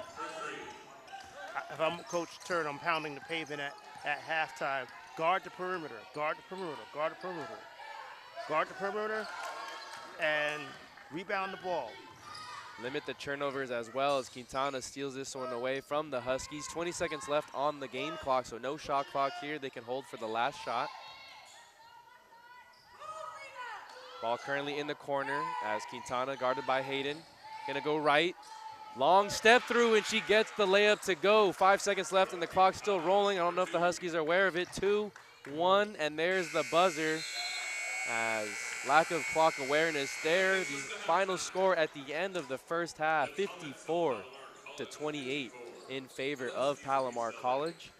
B: If I'm Coach Turner, I'm pounding the pavement at halftime. Guard the perimeter, guard the perimeter, guard the perimeter. Guard the perimeter and rebound the ball.
A: Limit the turnovers as well, as Quintana steals this one away from the Huskies. 20 seconds left on the game clock, so no shot clock here. They can hold for the last shot. Ball currently in the corner as Quintana guarded by Hayden. Gonna go right. Long step through, and she gets the layup to go. 5 seconds left and the clock's still rolling. I don't know if the Huskies are aware of it. 2-1, and there's the buzzer. As lack of clock awareness there. The final score at the end of the first half, 54-28 in favor of Palomar College.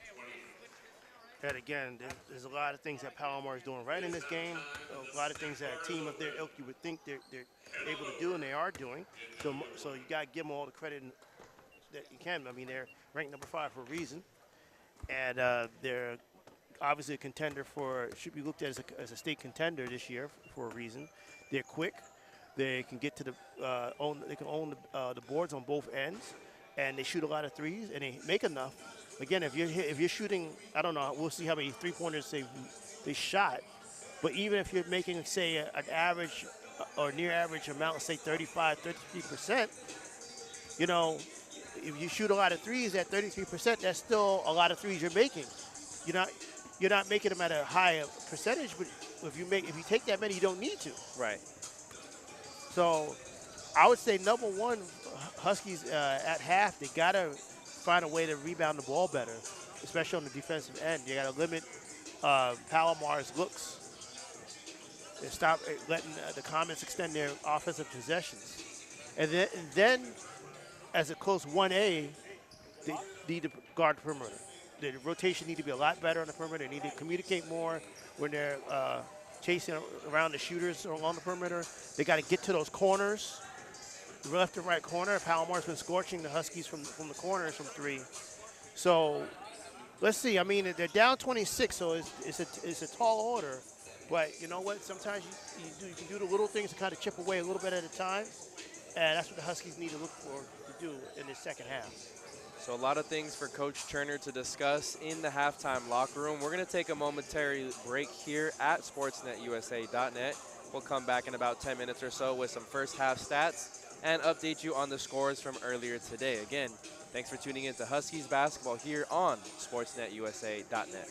B: And again, there's a lot of things that Palomar is doing right in this game. A lot of things that a team of their ilk you would think they're able to do, and they are doing. So you got to give them all the credit that you can. I mean, they're ranked number 5 for a reason, and they're obviously a contender should be looked at as a state contender this year for a reason. They're quick. They can get to the they can own the boards on both ends, and they shoot a lot of threes, and they make enough. Again, if you're shooting, I don't know, we'll see how many three-pointers they shot. But even if you're making, say, an average or near average amount, say 35, 33%, you know, if you shoot a lot of threes at 33%, that's still a lot of threes you're making. You're not making them at a high percentage, but if you take that many, you don't need to.
A: Right.
B: So I would say number one, Huskies at half, they gotta find a way to rebound the ball better, especially on the defensive end. You gotta limit Palomar's looks and stop letting the Comets extend their offensive possessions. And then as a close 1A, they need to guard the perimeter. The rotation need to be a lot better on the perimeter. They need to communicate more when they're chasing around the shooters along the perimeter. They got to get to those corners, left and right corner. Palomar's been scorching the Huskies from the corners from 3. So let's see. I mean, they're down 26, so it's a tall order. But you know what? Sometimes you can do the little things to kind of chip away a little bit at a time, and that's what the Huskies need to look for to do in the second half.
A: So a lot of things for Coach Turner to discuss in the halftime locker room. We're going to take a momentary break here at sportsnetusa.net. We'll come back in about 10 minutes or so with some first half stats and update you on the scores from earlier today. Again, thanks for tuning in to Huskies basketball here on sportsnetusa.net.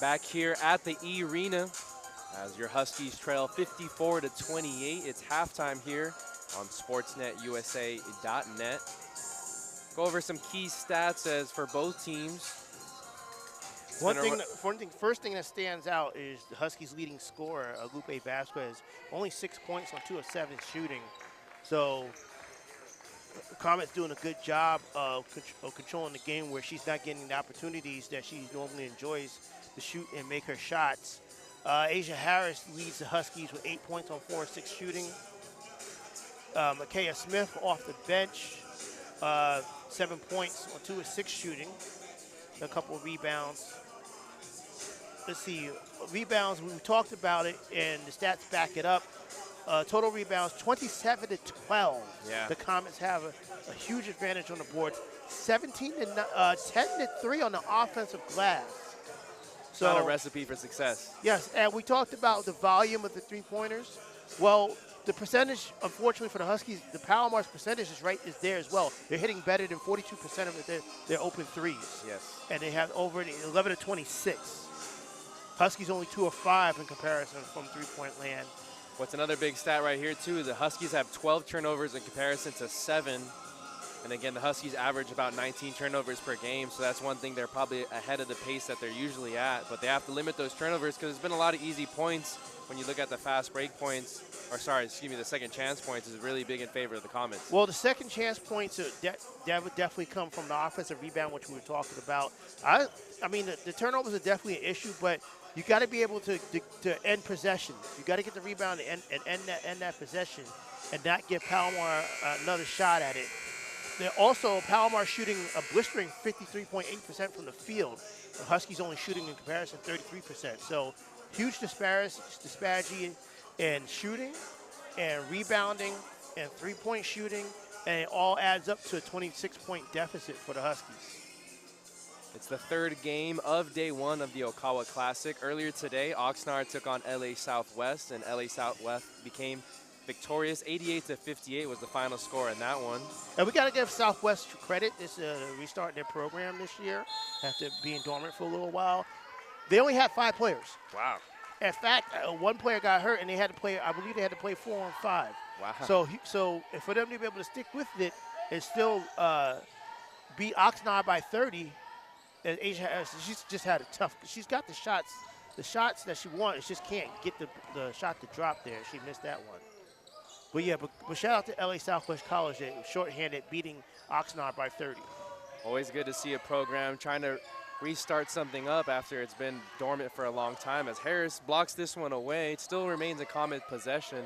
A: back here at the E-Rena as your Huskies trail 54-28. It's halftime here on SportsNetUSA.net. Go over some key stats as for both teams.
B: First thing that stands out is the Huskies' leading scorer, Lupe Vasquez, only 6 points on 2 of 7 shooting. So Comets doing a good job of controlling the game where she's not getting the opportunities that she normally enjoys to shoot and make her shots. Asia Harris leads the Huskies with 8 points on 4 of 6 shooting. Micaiah Smith off the bench, 7 points on 2 of 6 shooting. A couple of rebounds. Let's see, rebounds, we talked about it, and the stats back it up. Total rebounds, 27-12.
A: Yeah.
B: The Comets have a huge advantage on the board. 10-3 on the offensive glass. So,
A: not a recipe for success.
B: Yes, and we talked about the volume of the three-pointers. Well, the percentage, unfortunately for the Huskies, the Palomar's percentage is there as well. They're hitting better than 42% of their open threes.
A: Yes.
B: And they have over 11-26. Huskies only 2 of 5 in comparison from three-point land.
A: What's another big stat right here, too, the Huskies have 12 turnovers in comparison to 7. And again, the Huskies average about 19 turnovers per game, so that's one thing they're probably ahead of the pace that they're usually at. But they have to limit those turnovers because there's been a lot of easy points when you look at the fast break points, or sorry, excuse me, the second chance points is really big in favor of the Comets.
B: Well, the second chance points, that would definitely come from the offensive rebound, which we were talking about. I mean, the turnovers are definitely an issue, but you got to be able to end possession. You got to get the rebound and end that possession and not give Palomar another shot at it. They're also, Palomar shooting a blistering 53.8% from the field. The Huskies only shooting in comparison 33%. So huge disparity in shooting and rebounding and three-point shooting, and it all adds up to a 26-point deficit for the Huskies.
A: It's the third game of day one of the Okawa Classic. Earlier today, Oxnard took on LA Southwest, and LA Southwest became victorious. 88-58 was the final score in that one.
B: And we got to give Southwest credit. This restarting their program this year after being dormant for a little while. They only had 5 players.
A: Wow.
B: In fact, one player got hurt, and they had to play. I believe they had to play 4 on 5.
A: Wow.
B: So for them to be able to stick with it and still beat Oxnard by 30, and Asia Harris, she's just had a tough. She's got the shots that she wants. She just can't get the shot to drop there. She missed that one. But yeah, but shout out to LA Southwest College, shorthanded, beating Oxnard by 30.
A: Always good to see a program trying to restart something up after it's been dormant for a long time. As Harris blocks this one away, it still remains a Comet possession.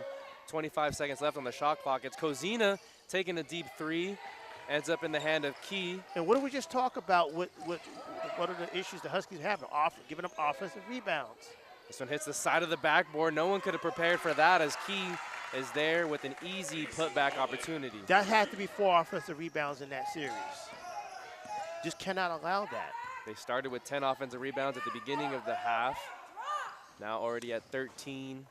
A: 25 seconds left on the shot clock. It's Kozina taking a deep three, ends up in the hand of Key.
B: And what did we just talk about? What are the issues the Huskies have? Giving up offensive rebounds.
A: This one hits the side of the backboard. No one could have prepared for that as Key is there with an easy putback opportunity.
B: That had to be 4 offensive rebounds in that series. Just cannot allow that.
A: They started with 10 offensive rebounds at the beginning of the half. Now already at 13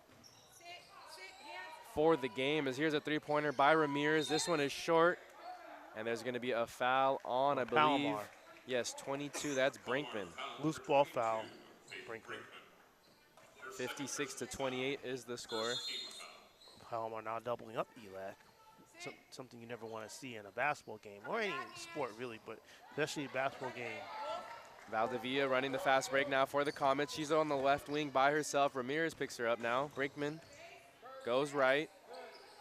A: for the game. As here's a three-pointer by Ramirez. This one is short, and there's going to be a foul on, I believe.
B: Palomar.
A: Yes, 22. That's Brinkman.
B: Loose ball foul, Brinkman.
A: 56-28 is the score.
B: Palomar now doubling up ELAC. Something you never want to see in a basketball game, or any sport really, but especially a basketball game.
A: Valdivia running the fast break now for the Comets. She's on the left wing by herself. Ramirez picks her up now. Brinkman goes right.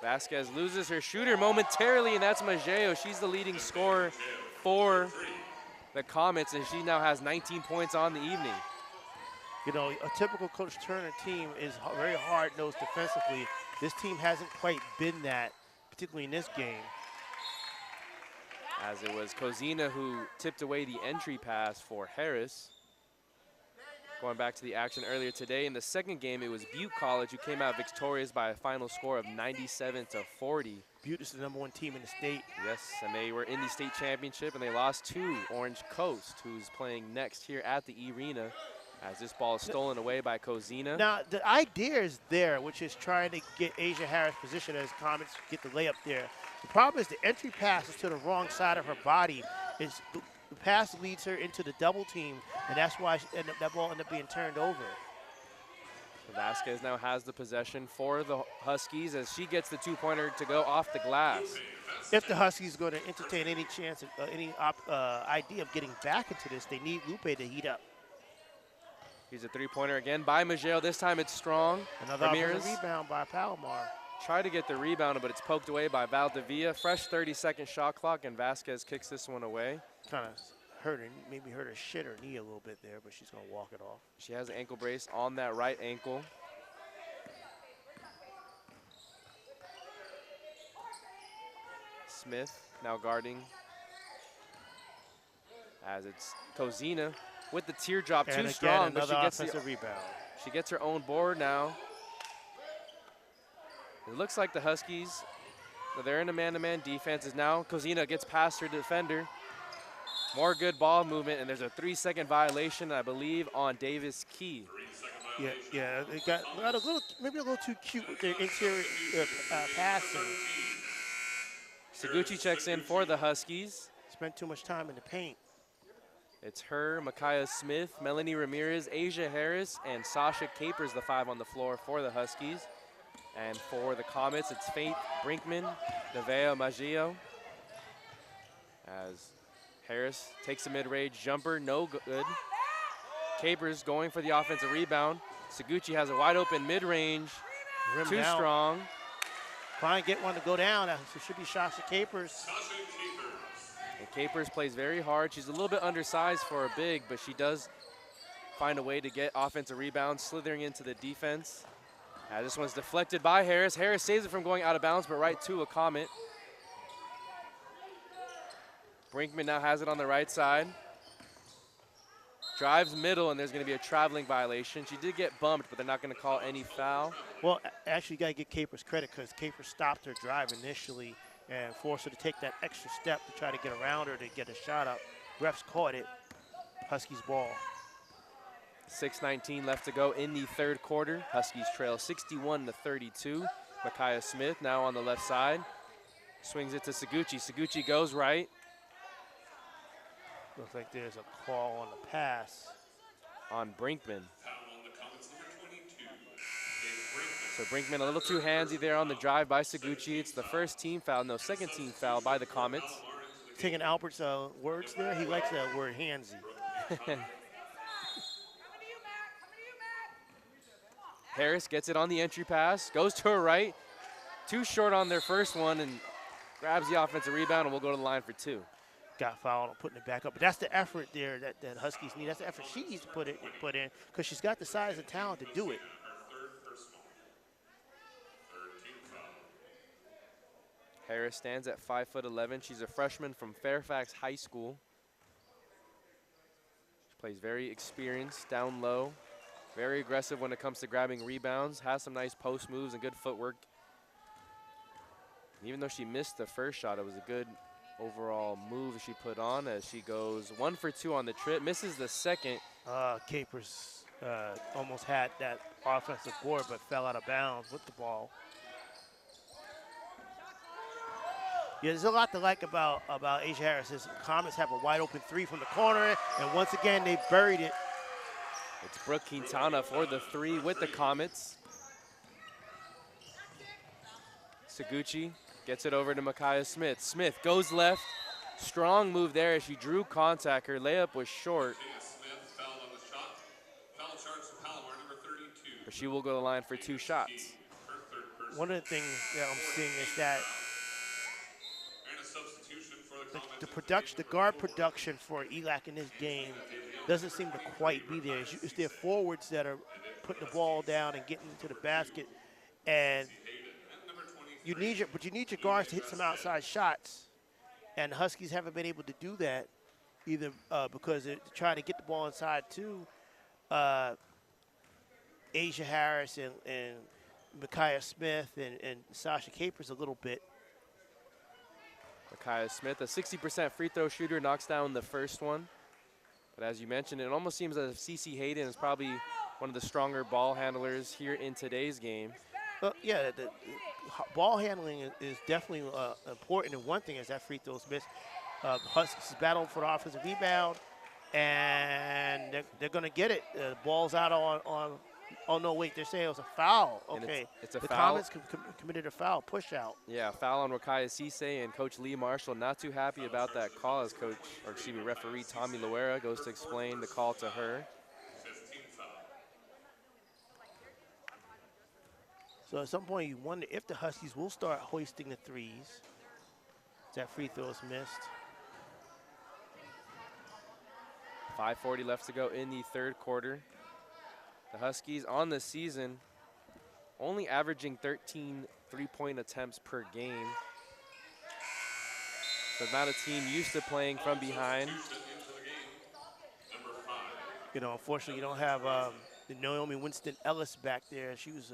A: Vasquez loses her shooter momentarily, and that's Maggio. She's the leading scorer for the Comets, and she now has 19 points on the evening.
B: You know, a typical Coach Turner team is very hard-nosed defensively. This team hasn't quite been that, particularly in this game.
A: As it was Kozina who tipped away the entry pass for Harris. Going back to the action earlier today, in the second game, it was Butte College who came out victorious by a final score of 97-40.
B: Butte is the #1 team in the state.
A: Yes, and they were in the state championship, and they lost to Orange Coast, who's playing next here at the E-Rena, as this ball is stolen away by Kozina.
B: Now, the idea is there, which is trying to get Asia Harris positioned as Comets get the layup there. The problem is the entry pass is to the wrong side of her body. pass leads her into the double team, and that's why that ball ended up being turned over.
A: Vasquez now has the possession for the Huskies as she gets the two-pointer to go off the glass.
B: If the Huskies are going to entertain any chance, of, any idea of getting back into this, they need Lupe to heat up.
A: Here's a three-pointer again by Majeo. This time it's strong.
B: Another offensive rebound by Palomar.
A: Try to get the rebound, but it's poked away by Valdivia. Fresh 30-second shot clock, and Vasquez kicks this one away.
B: Kind of hurt her, maybe hurt her shin or knee a little bit there, but she's going to walk it off.
A: She has an ankle brace on that right ankle. Smith now guarding as it's Kozina with the teardrop, too strong, but she gets her own board now. It looks like the Huskies, they're in a man-to-man defense. Is now Kozina gets past her defender. More good ball movement, and there's a 3-second violation, I believe, on Davis Key.
B: Yeah, they got a little, maybe a little too cute with their interior passing.
A: Seguchi checks in for the Huskies.
B: Spent too much time in the paint.
A: It's her, Micaiah Smith, Melanie Ramirez, Asia Harris, and Sasha Capers, the 5 on the floor for the Huskies. And for the Comets, it's Faith Brinkman, Nevea Maggio. As Harris takes a mid-range jumper, no good. Capers going for the offensive rebound. Seguchi has a wide open mid-range, too strong.
B: Trying to get one to go down, so it should be Sasha Capers.
A: And Capers plays very hard. She's a little bit undersized for a big, but she does find a way to get offensive rebounds, slithering into the defense. This one's deflected by Harris. Harris saves it from going out of bounds, but right to a Comet. Brinkman now has it on the right side. Drives middle, and there's going to be a traveling violation. She did get bumped, but they're not going to call any foul.
B: Well, actually, you got to give Capers credit because Capers stopped her drive initially and forced her to take that extra step to try to get around her to get a shot up. Refs caught it. Huskies ball.
A: 6:19 left to go in the third quarter. Huskies trail 61-32. Micaiah Smith now on the left side. Swings it to Seguchi. Seguchi goes right.
B: Looks like there's a call on the pass.
A: On Brinkman. So Brinkman a little too handsy there on the drive by Seguchi. It's the first team foul, no, second team foul by the Comets.
B: Taking Albert's words there, he likes that word, handsy.
A: Harris gets it on the entry pass, goes to her right. Too short on their first one and grabs the offensive rebound, and we'll go to the line for 2.
B: Got fouled on putting it back up. But that's the effort there that Huskies need. That's the effort she needs to put in because she's got the size and talent to do it.
A: Harris stands at 5'11". She's a freshman from Fairfax High School. She plays very experienced, down low, very aggressive when it comes to grabbing rebounds, has some nice post moves and good footwork. Even though she missed the first shot, it was a good overall move she put on as she goes 1 for 2 on the trip, misses the second.
B: Capers almost had that offensive board but fell out of bounds with the ball. Yeah, there's a lot to like about Asia Harris. His Comets have a wide open 3 from the corner, and once again they buried it.
A: It's Brooke Quintana for the 3 with the Comets. Seguchi gets it over to Micaiah Smith. Smith goes left. Strong move there as she drew contact. Her layup was short. But she will go to the line for 2 shots.
B: One of the things that I'm seeing is that the guard production for ELAC in this game doesn't seem to quite be there. It's their forwards that are putting the ball down and getting into the basket, and you need your guards to hit some outside shots, and the Huskies haven't been able to do that either because they're trying to get the ball inside too. Asia Harris and Micaiah Smith and Sasha Capers a little bit.
A: Micaiah Smith, a 60% free throw shooter, knocks down the first one. But as you mentioned, it almost seems as if CeCe Hayden is probably one of the stronger ball handlers here in today's game.
B: Yeah, the ball handling is definitely important, and one thing is that free throws missed. Huskies is battling for the offensive rebound, and they're going to get it. The ball's out on. Oh no! Wait, they're saying it was a foul. Okay,
A: it's a
B: the
A: foul.
B: Comets committed a foul, push out.
A: Yeah, foul on Rakaya Cisse, and Coach Lee Marshall not too happy about that call as referee Tommy Loera goes to explain the call to her.
B: So at some point you wonder if the Huskies will start hoisting the threes. That free throw is missed.
A: 5:40 left to go in the third quarter. The Huskies on the season only averaging 13 three-point attempts per game. So not a team used to playing from behind.
B: You know, unfortunately, you don't have the Naomi Winston-Ellis back there. She was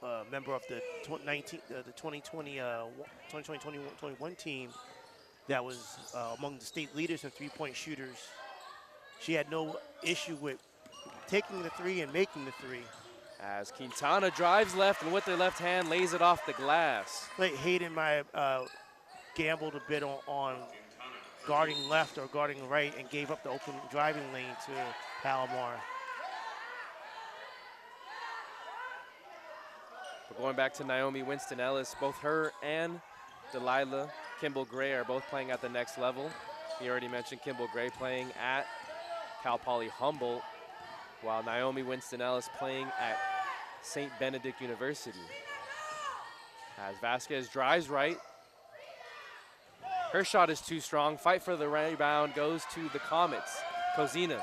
B: a member of the 2020-21 team that was among the state leaders in three-point shooters. She had no issue with taking the three and making the three.
A: As Quintana drives left and with the left hand lays it off the glass.
B: Like Hayden might have gambled a bit on guarding left or guarding right and gave up the open driving lane to Palomar.
A: But going back to Naomi Winston-Ellis, both her and Delilah Kimball Gray are both playing at the next level. You already mentioned Kimball Gray playing at Cal Poly Humboldt, while Naomi Winston-Ellis playing at St. Benedict University. As Vasquez drives right. Her shot is too strong. Fight for the rebound goes to the Comets. Cozina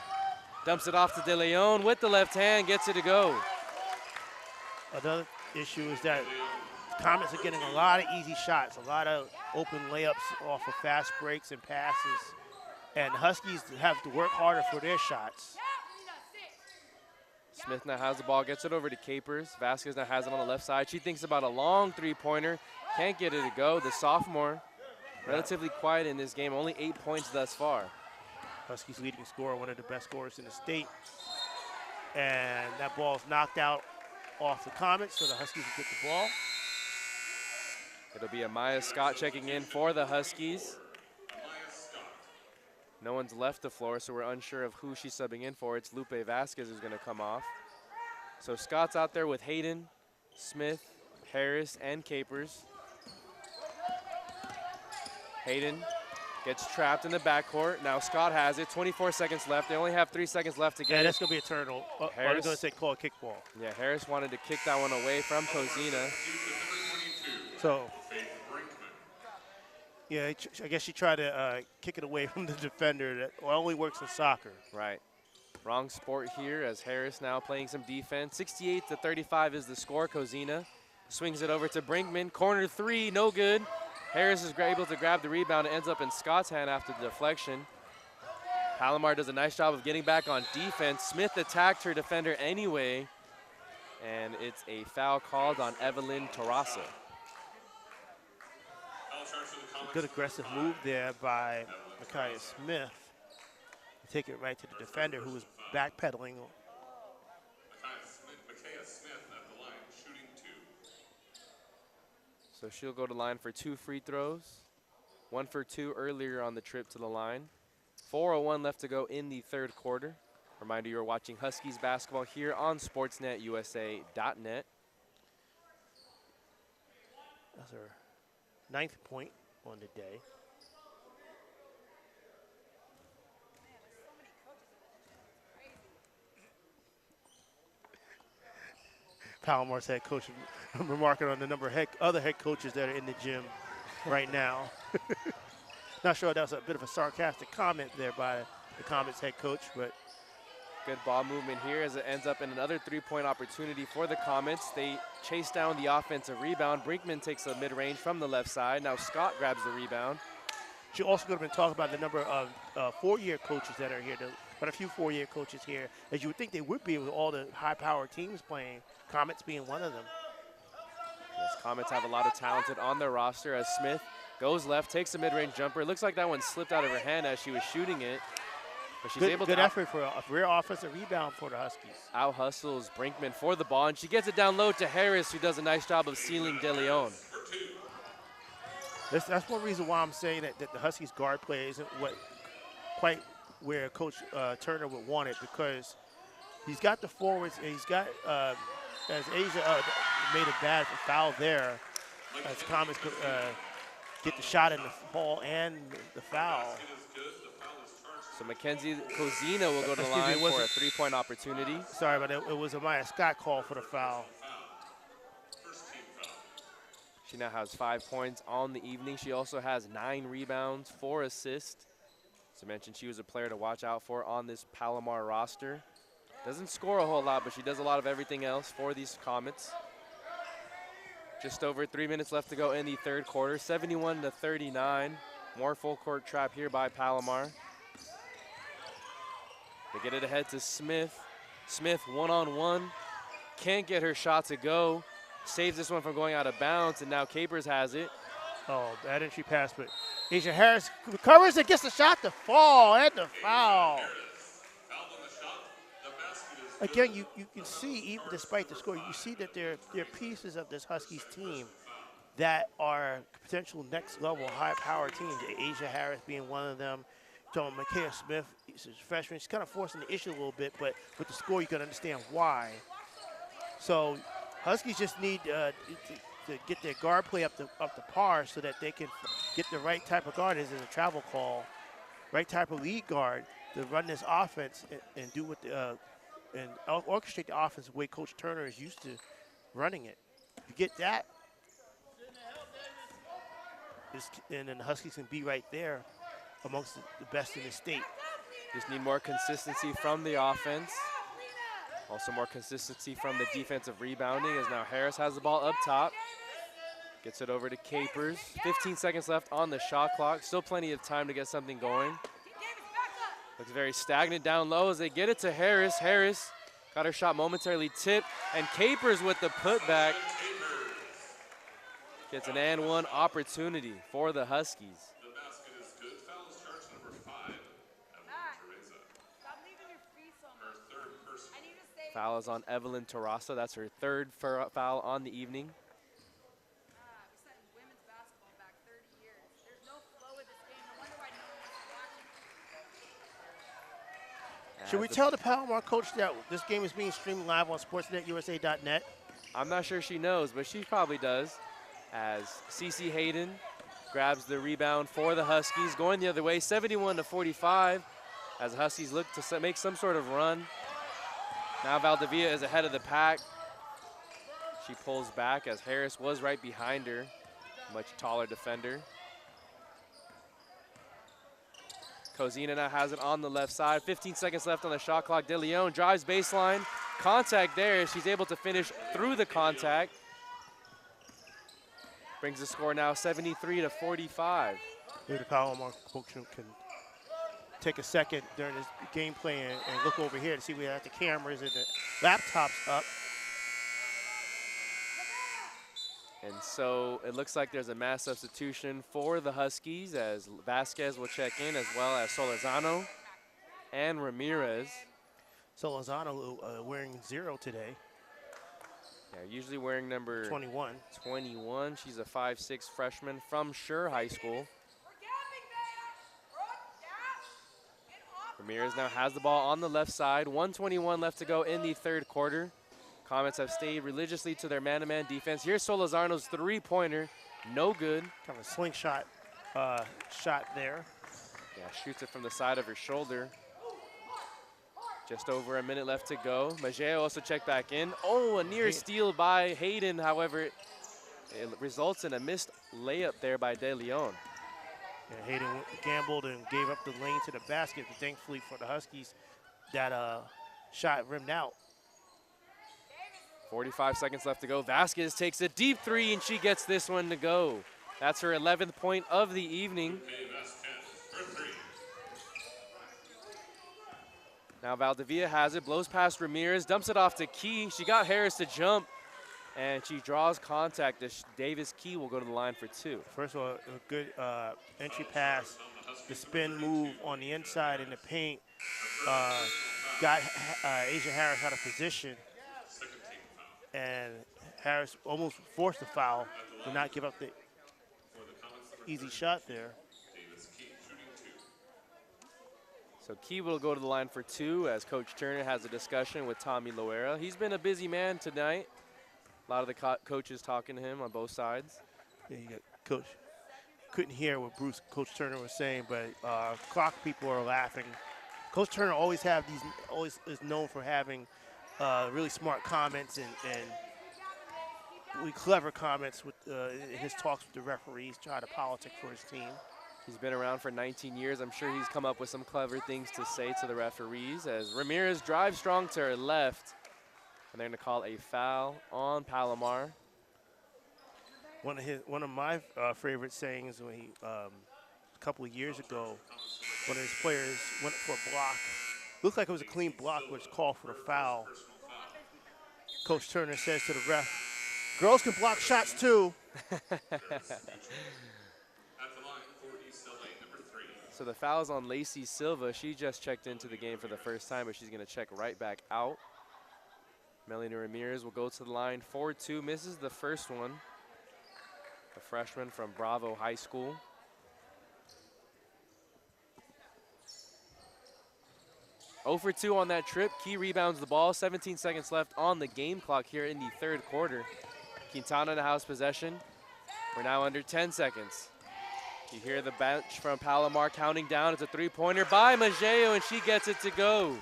A: dumps it off to De Leon with the left hand, gets it to go.
B: Another issue is that Comets are getting a lot of easy shots, a lot of open layups off of fast breaks and passes. And Huskies have to work harder for their shots.
A: Smith now has the ball, gets it over to Capers. Vasquez now has it on the left side. She thinks about a long three-pointer, can't get it to go. The sophomore, relatively quiet in this game, only 8 points thus far.
B: Huskies leading scorer, one of the best scorers in the state. And that ball's knocked out off the Comets, so the Huskies will get the ball.
A: It'll be Amaya Scott checking in for the Huskies. No one's left the floor, so we're unsure of who she's subbing in for. It's Lupe Vasquez who's going to come off. So Scott's out there with Hayden, Smith, Harris, and Capers. Hayden gets trapped in the backcourt. Now Scott has it. 24 seconds left. They only have 3 seconds left to get it.
B: Yeah, that's going to be a turnover. They're going to say call a kickball.
A: Yeah, Harris wanted to kick that one away from Cozina.
B: So, yeah, I guess she tried to kick it away from the defender. That only works in soccer.
A: Right. Wrong sport here as Harris now playing some defense. 68-35 is the score. Cozina swings it over to Brinkman. Corner three, no good. Harris is able to grab the rebound. It ends up in Scott's hand after the deflection. Palomar does a nice job of getting back on defense. Smith attacked her defender anyway, and it's a foul called on Evelyn Terrassa.
B: A good aggressive move there by Micaiah Smith. Take it right to the defender who was backpedaling.
A: So she'll go to line for 2 free throws. 1 for 2 earlier on the trip to the line. 4:01 left to go in the third quarter. Reminder, you're watching Huskies basketball here on SportsNetUSA.net.
B: That's her 9th point on the day. Palomar's head coach remarking on the number of other head coaches that are in the gym right now. Not sure that was a bit of a sarcastic comment there by the Comets head coach, but
A: good ball movement here as it ends up in another 3-point opportunity for the Comets. They chase down the offensive rebound. Brinkman takes a mid-range from the left side. Now Scott grabs the rebound.
B: She also could have been talking about the number of 4-year coaches that are here, but a few 4-year coaches here, as you would think they would be with all the high-powered teams playing, Comets being one of them.
A: Yes, Comets have a lot of talented on their roster as Smith goes left, takes a mid-range jumper. It looks like that one slipped out of her hand as she was shooting it. But she's able to
B: good effort for a rear offensive rebound for the Huskies.
A: Out-hustles Brinkman for the ball, and she gets it down low to Harris, who does a nice job of sealing De Leon.
B: That's one reason why I'm saying that the Huskies guard play isn't quite where Coach Turner would want it, because he's got the forwards and he's got, as Asia made a bad foul there, as Comets could get the shot in the fall and the foul.
A: So Mackenzie Cozina will go to the
B: Excuse me,
A: line for a three-point opportunity.
B: Sorry, but it was a Maya Scott call for the foul.
A: She now has 5 points on the evening. She also has 9 rebounds, 4 assists. As I mentioned, she was a player to watch out for on this Palomar roster. Doesn't score a whole lot, but she does a lot of everything else for these Comets. Just over 3 minutes left to go in the third quarter, 71-39. More full court trap here by Palomar. They get it ahead to Smith. Smith one-on-one, can't get her shot to go. Saves this one from going out of bounds, and now Capers has it.
B: Oh, bad entry pass, but Asia Harris recovers and gets the shot to fall and the foul. Again, you can see, even despite the score, you see that there are pieces of this Huskies team that are potential next level high power teams. Asia Harris being one of them. Micaiah Smith, she's a freshman. She's kind of forcing the issue a little bit, but with the score, you can understand why. So Huskies just need to get their guard play up to par so that they can get the right type of guard. This is a travel call, right type of lead guard to run this offense and do what and orchestrate the offense the way Coach Turner is used to running it. You get that, and then the Huskies can be right there amongst the best in the state.
A: Just need more consistency from the offense. Also more consistency from the defensive rebounding, as now Harris has the ball up top. Gets it over to Capers. 15 seconds left on the shot clock. Still plenty of time to get something going. Looks very stagnant down low as they get it to Harris. Harris got her shot momentarily tipped, and Capers with the putback. Gets an and one opportunity for the Huskies. Foul is on Evelyn Terrassa. That's her third foul on the evening.
B: Should we tell the Palomar coach that this game is being streamed live on sportsnetusa.net?
A: I'm not sure she knows, but she probably does. As Cece Hayden grabs the rebound for the Huskies, going the other way, 71-45, as the Huskies look to make some sort of run. Now Valdivia is ahead of the pack. She pulls back as Harris was right behind her, much taller defender. Cozina now has it on the left side. 15 seconds left on the shot clock. De Leon drives baseline. Contact there. She's able to finish through the contact. Brings the score now 73-45.
B: Maybe the Palomar coach can take a second during this gameplay and look over here to see we have the cameras and the laptops up.
A: And so it looks like there's a mass substitution for the Huskies, as Vasquez will check in, as well as Solorzano and Ramirez.
B: Solorzano wearing 0 today.
A: Yeah, usually wearing number
B: 21.
A: 21. She's a 5'6" freshman from Schur High School. Ramirez now has the ball on the left side. 1:21 left to go in the third quarter. Comets have stayed religiously to their man-to-man defense. Here's Solorzano's three-pointer. No good.
B: Kind of a slingshot shot there.
A: Yeah, shoots it from the side of her shoulder. Just over a minute left to go. Maggio also checked back in. Oh, a near steal by Hayden. However, it results in a missed layup there by De Leon.
B: Yeah, Hayden gambled and gave up the lane to the basket, but thankfully for the Huskies, that shot rimmed out.
A: 45 seconds left to go. Vasquez takes a deep three, and she gets this one to go. That's her 11th point of the evening. Now Valdivia has it, blows past Ramirez, dumps it off to Key. She got Harris to jump, and she draws contact as Davis Key will go to the line for 2.
B: First of all, a good entry pass. The spin move on the inside in the paint got Asia Harris out of position. And Harris almost forced the foul, did not give up the easy shot there.
A: So Key will go to the line for 2 as Coach Turner has a discussion with Tommy Loera. He's been a busy man tonight. A lot of the coaches talking to him on both sides.
B: Yeah, you got Coach. Couldn't hear what Coach Turner was saying, but clock people are laughing. Coach Turner always is known for having really smart comments and really clever comments with in his talks with the referees, try to politic for his team.
A: He's been around for 19 years. I'm sure he's come up with some clever things to say to the referees as Ramirez drives strong to her left. And they're going to call a foul on Palomar.
B: One of my favorite sayings when he a couple of years ago, one of his players went for a block. Looked like it was a clean block, which called for the foul. Coach Turner says to the ref, "Girls can block shots too."
A: So the foul's on Lacey Silva. She just checked into the game for the first time, but she's going to check right back out. Melanie Ramirez will go to the line 4-2, misses the first one. A freshman from Bravo High School. Oh for 2 on that trip. Key rebounds the ball. 17 seconds left on the game clock here in the third quarter. Quintana in the house possession. We're now under 10 seconds. You hear the bench from Palomar counting down. It's a three-pointer by Maggio, and she gets it to go.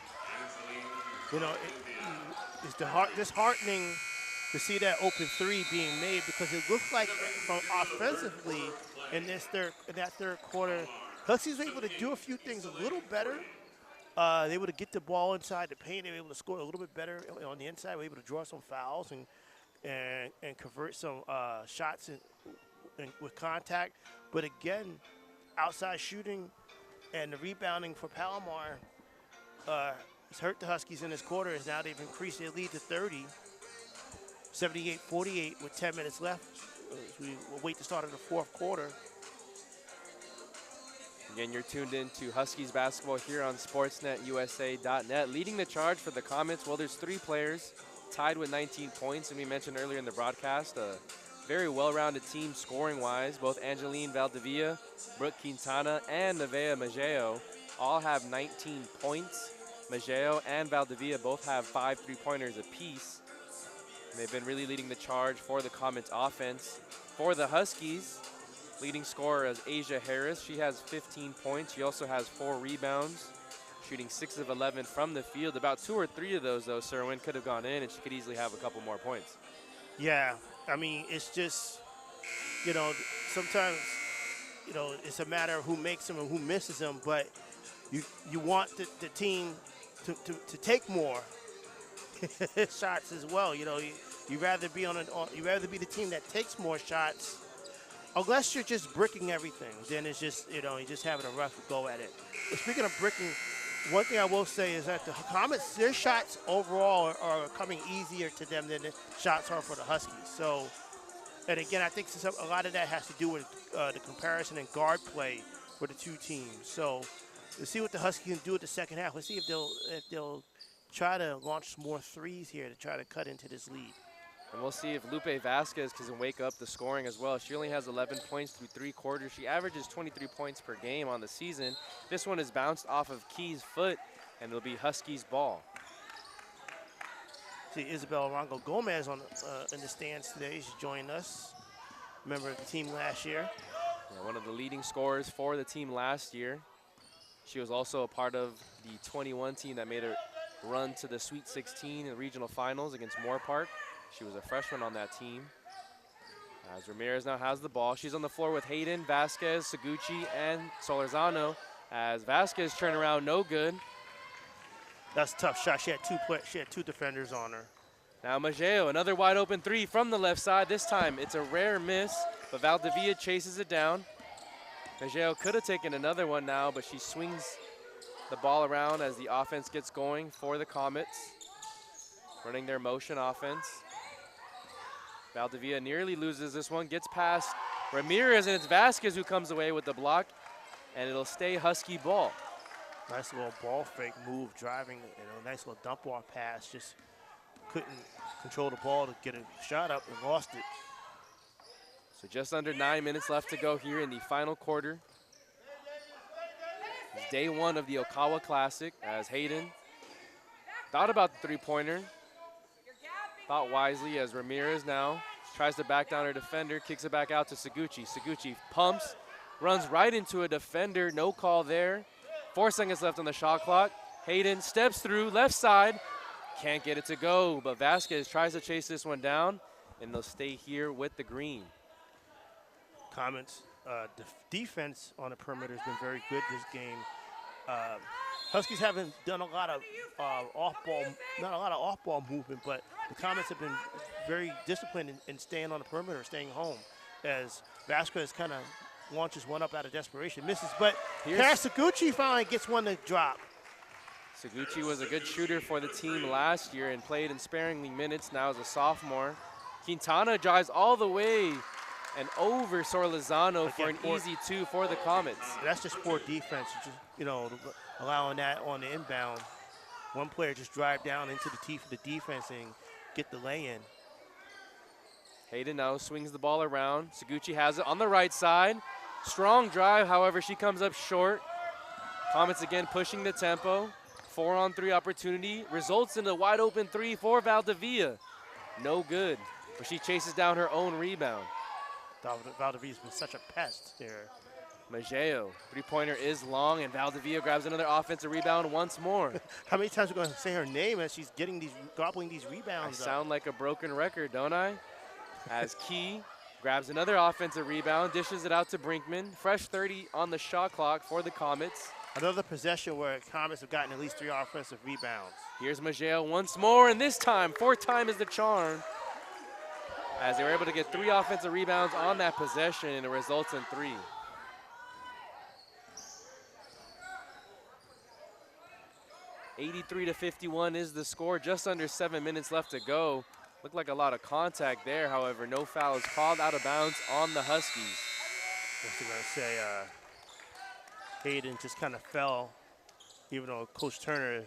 B: You know, it's disheartening to see that open 3 being made because it looks like offensively in that third quarter, Huskies were able to do a few things a little better. They were able to get the ball inside the paint. They were able to score a little bit better on the inside. They were able to draw some fouls and convert some shots with contact. But again, outside shooting and the rebounding for Palomar has hurt the Huskies in this quarter. As now they've increased their lead to 30. 78-48 with 10 minutes left. We will wait the start of the fourth quarter.
A: Again, you're tuned in to Huskies basketball here on SportsNetUSA.net. Leading the charge for the Comets, well, there's 3 players tied with 19 points, and we mentioned earlier in the broadcast, a very well-rounded team scoring-wise. Both Angeline Valdivia, Brooke Quintana, and Nevaeh Maggio all have 19 points. Maggio and Valdivia both have 5 3-pointers apiece. And they've been really leading the charge for the Comets offense. For the Huskies, leading scorer is Asia Harris. She has 15 points. She also has 4 rebounds, shooting 6 of 11 from the field. About 2 or 3 of those, though, Cerwin, could have gone in, and she could easily have a couple more points.
B: Yeah, I mean, it's just, you know, sometimes, you know, it's a matter of who makes them and who misses them, but you want the team to take more shots as well. You know, you rather be you rather be the team that takes more shots, unless you're just bricking everything. Then it's just, you know, you're just having a rough go at it. But speaking of bricking, one thing I will say is that the Comets, their shots overall are coming easier to them than the shots are for the Huskies. So, and again, I think a lot of that has to do with the comparison in guard play for the 2 teams. So, let's see what the Huskies can do at the second half. Let's see if they'll try to launch more threes here to try to cut into this lead.
A: And we'll see if Lupe Vasquez can wake up the scoring as well. She only has 11 points through 3 quarters. She averages 23 points per game on the season. This one is bounced off of Key's foot, and it'll be Huskies ball.
B: See Isabel Arango Gomez in the stands today. She's joining us. Member of the team last year.
A: Yeah, one of the leading scorers for the team last year. She was also a part of the 21 team that made a run to the Sweet 16 in the regional finals against Moore Park. She was a freshman on that team. As Ramirez now has the ball, she's on the floor with Hayden, Vasquez, Seguchi, and Solorzano. As Vasquez turn around, no good.
B: That's a tough shot. She had 2 defenders on her.
A: Now Maggio, another wide open 3 from the left side. This time it's a rare miss, but Valdivia chases it down. Maggio could have taken another one now, but she swings the ball around as the offense gets going for the Comets. Running their motion offense. Valdivia nearly loses this one, gets past Ramirez, and it's Vasquez who comes away with the block, and it'll stay Husky ball.
B: Nice little ball fake move, driving, nice little dump off pass. Just couldn't control the ball to get a shot up and lost it.
A: So just under 9 minutes left to go here in the final quarter. It's day one of the Okawa Classic as Hayden thought about the three-pointer. Thought wisely as Ramirez now tries to back down her defender, kicks it back out to Seguchi. Seguchi pumps, runs right into a defender, no call there. 4 seconds left on the shot clock. Hayden steps through, left side, can't get it to go, but Vasquez tries to chase this one down, and they'll stay here with the green.
B: Comets, defense on the perimeter has been very good this game. Huskies haven't done a lot of off-ball, not a lot of off-ball movement, but the Comets have been very disciplined in staying on the perimeter, staying home, as Vasquez kind of launches one up out of desperation, misses, but Seguchi finally gets one to drop.
A: Seguchi was a good shooter for the team last year and played in sparingly minutes now as a sophomore. Quintana drives all the way and over Sorlizano for an easy 2 for the Comets.
B: That's just poor defense, just, you know, allowing that on the inbound. One player just drive down into the teeth of the defense and get the lay-in.
A: Hayden now swings the ball around. Seguchi has it on the right side. Strong drive, however, she comes up short. Comets again pushing the tempo. 4-on-3 opportunity results in a wide open 3 for Valdivia. No good, but she chases down her own rebound.
B: Valdivia's been such a pest there.
A: Maggio, three-pointer is long, and Valdivia grabs another offensive rebound once more.
B: How many times are we going to say her name as she's getting these, gobbling these rebounds?
A: I sound like a broken record, don't I? As Key grabs another offensive rebound, dishes it out to Brinkman. Fresh 30 on the shot clock for the Comets.
B: Another possession where Comets have gotten at least 3 offensive rebounds.
A: Here's Maggio once more, and this time, 4th time is the charm. As they were able to get 3 offensive rebounds on that possession, and it results in 3. (83-51) is the score. Just under 7 minutes left to go. Looked like a lot of contact there. However, no fouls called out of bounds on the Huskies.
B: I was going to say, Hayden just kind of fell, even though Coach Turner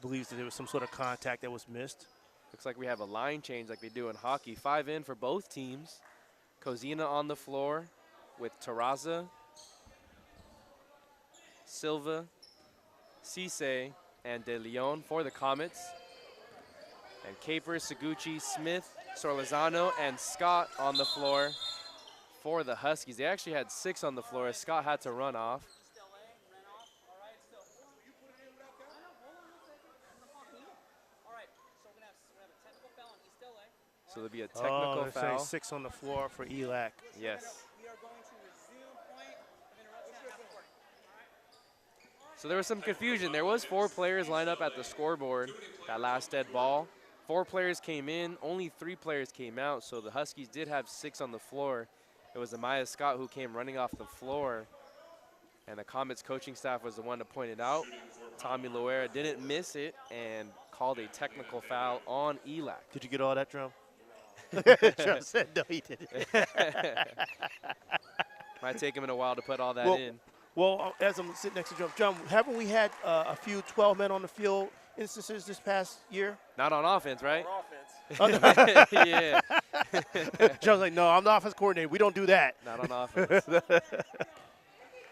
B: believes that there was some sort of contact that was missed.
A: Looks like we have a line change like they do in hockey. 5 in for both teams. Kozina on the floor with Terraza, Silva, Cisse, and De Leon for the Comets. And Capers, Seguchi, Smith, Sorlizano, and Scott on the floor for the Huskies. They actually had 6 on the floor as Scott had to run off. So there'll be a technical foul.
B: 6 on the floor for ELAC.
A: Yes. So there was some confusion. There was 4 players lined up at the scoreboard. That last dead ball. 4 players came in, only 3 players came out. So the Huskies did have 6 on the floor. It was Amaya Scott who came running off the floor. And the Comets coaching staff was the one to point it out. Tommy Loera didn't miss it and called a technical foul on ELAC.
B: Did you get all that, Drum? Drum said no, he didn't.
A: Might take him in a while to put all that in.
B: Well, as I'm sitting next to Drum, haven't we had a few 12 men on the field instances this past year?
A: Not on offense, right?
B: On offense.
A: Yeah.
B: Drum's like, no, I'm the offense coordinator. We don't do that.
A: Not on offense.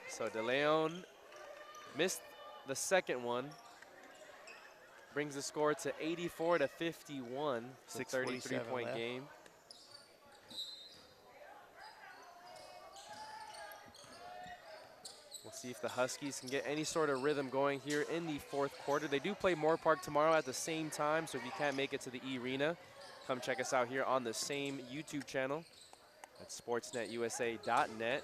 A: So De Leon missed the second one. Brings the score to 84-51. It's a 33-point game. We'll see if the Huskies can get any sort of rhythm going here in the 4th quarter. They do play Moore Park tomorrow at the same time, so if you can't make it to the E-Rena, come check us out here on the same YouTube channel at sportsnetusa.net.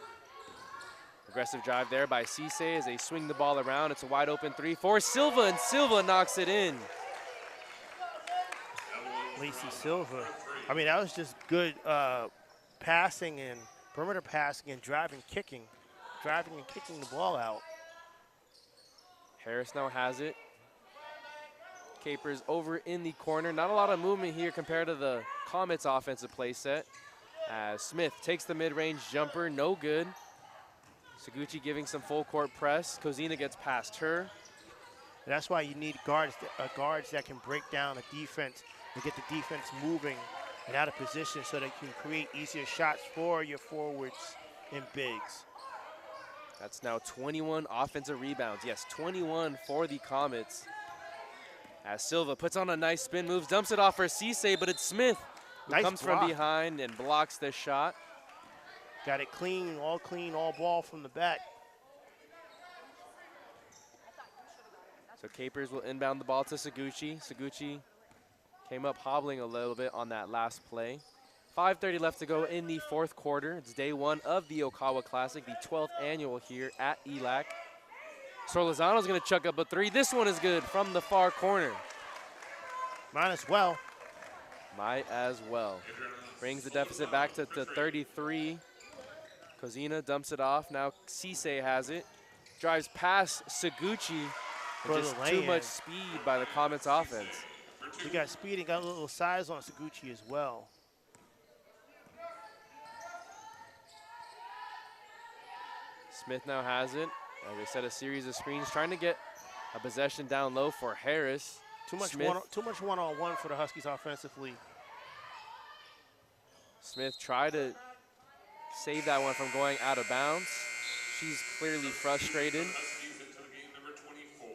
A: Aggressive drive there by Cisse as they swing the ball around. It's a wide open 3 for Silva, and Silva knocks it in.
B: Lacey Silva. I mean, that was just good passing and perimeter passing and driving and kicking the ball out.
A: Harris now has it. Capers over in the corner. Not a lot of movement here compared to the Comets offensive play set. As Smith takes the mid-range jumper, no good. Seguchi giving some full court press. Kozina gets past her.
B: And that's why you need guards that can break down a defense and get the defense moving and out of position so they can create easier shots for your forwards and bigs.
A: That's now 21 offensive rebounds. Yes, 21 for the Comets. As Silva puts on a nice spin moves, dumps it off for Cisse, but it's Smith who
B: Nice
A: comes
B: block.
A: from behind and blocks the shot.
B: Got it clean, all ball from the back.
A: So Capers will inbound the ball to Seguchi. Seguchi came up hobbling a little bit on that last play. 5:30 left to go in the fourth quarter. It's day one of the Okawa Classic, the 12th annual here at ELAC. Sorlozano's gonna chuck up a three. This one is good from the far corner.
B: Might as well.
A: Might as well. Brings the deficit back to 33. Kozina dumps it off. Now Cisse has it. Drives past Seguchi. And just too much speed by the Comets offense.
B: We got speed and got a little size on Seguchi as well.
A: Smith now has it. As they set a series of screens, trying to get a possession down low for Harris.
B: Too much one-on-one for the Huskies offensively.
A: Smith tried to save that one from going out of bounds. She's clearly frustrated.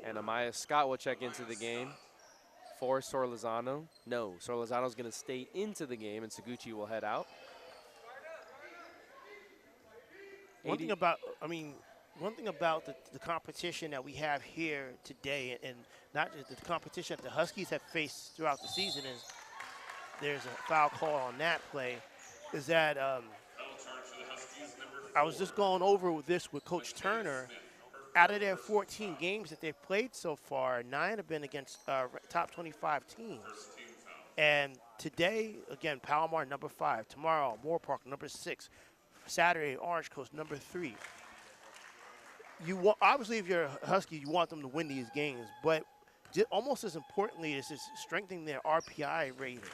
A: And Amaya Scott will check into the game for Sorlozano. No, Sorlozano's going to stay into the game, and Seguchi will head out.
B: One thing about the competition that we have here today, and not just the competition that the Huskies have faced throughout the season, is there's a foul call on that play, is that I was just going over this with Coach Turner. Out of their 14 games that they've played so far, 9 have been against top 25 teams. And today, again, Palomar, number 5. Tomorrow, Moore Park, number 6. Saturday, Orange Coast, number 3. Obviously, if you're a Husky, you want them to win these games. But almost as importantly is strengthening their RPI ratings.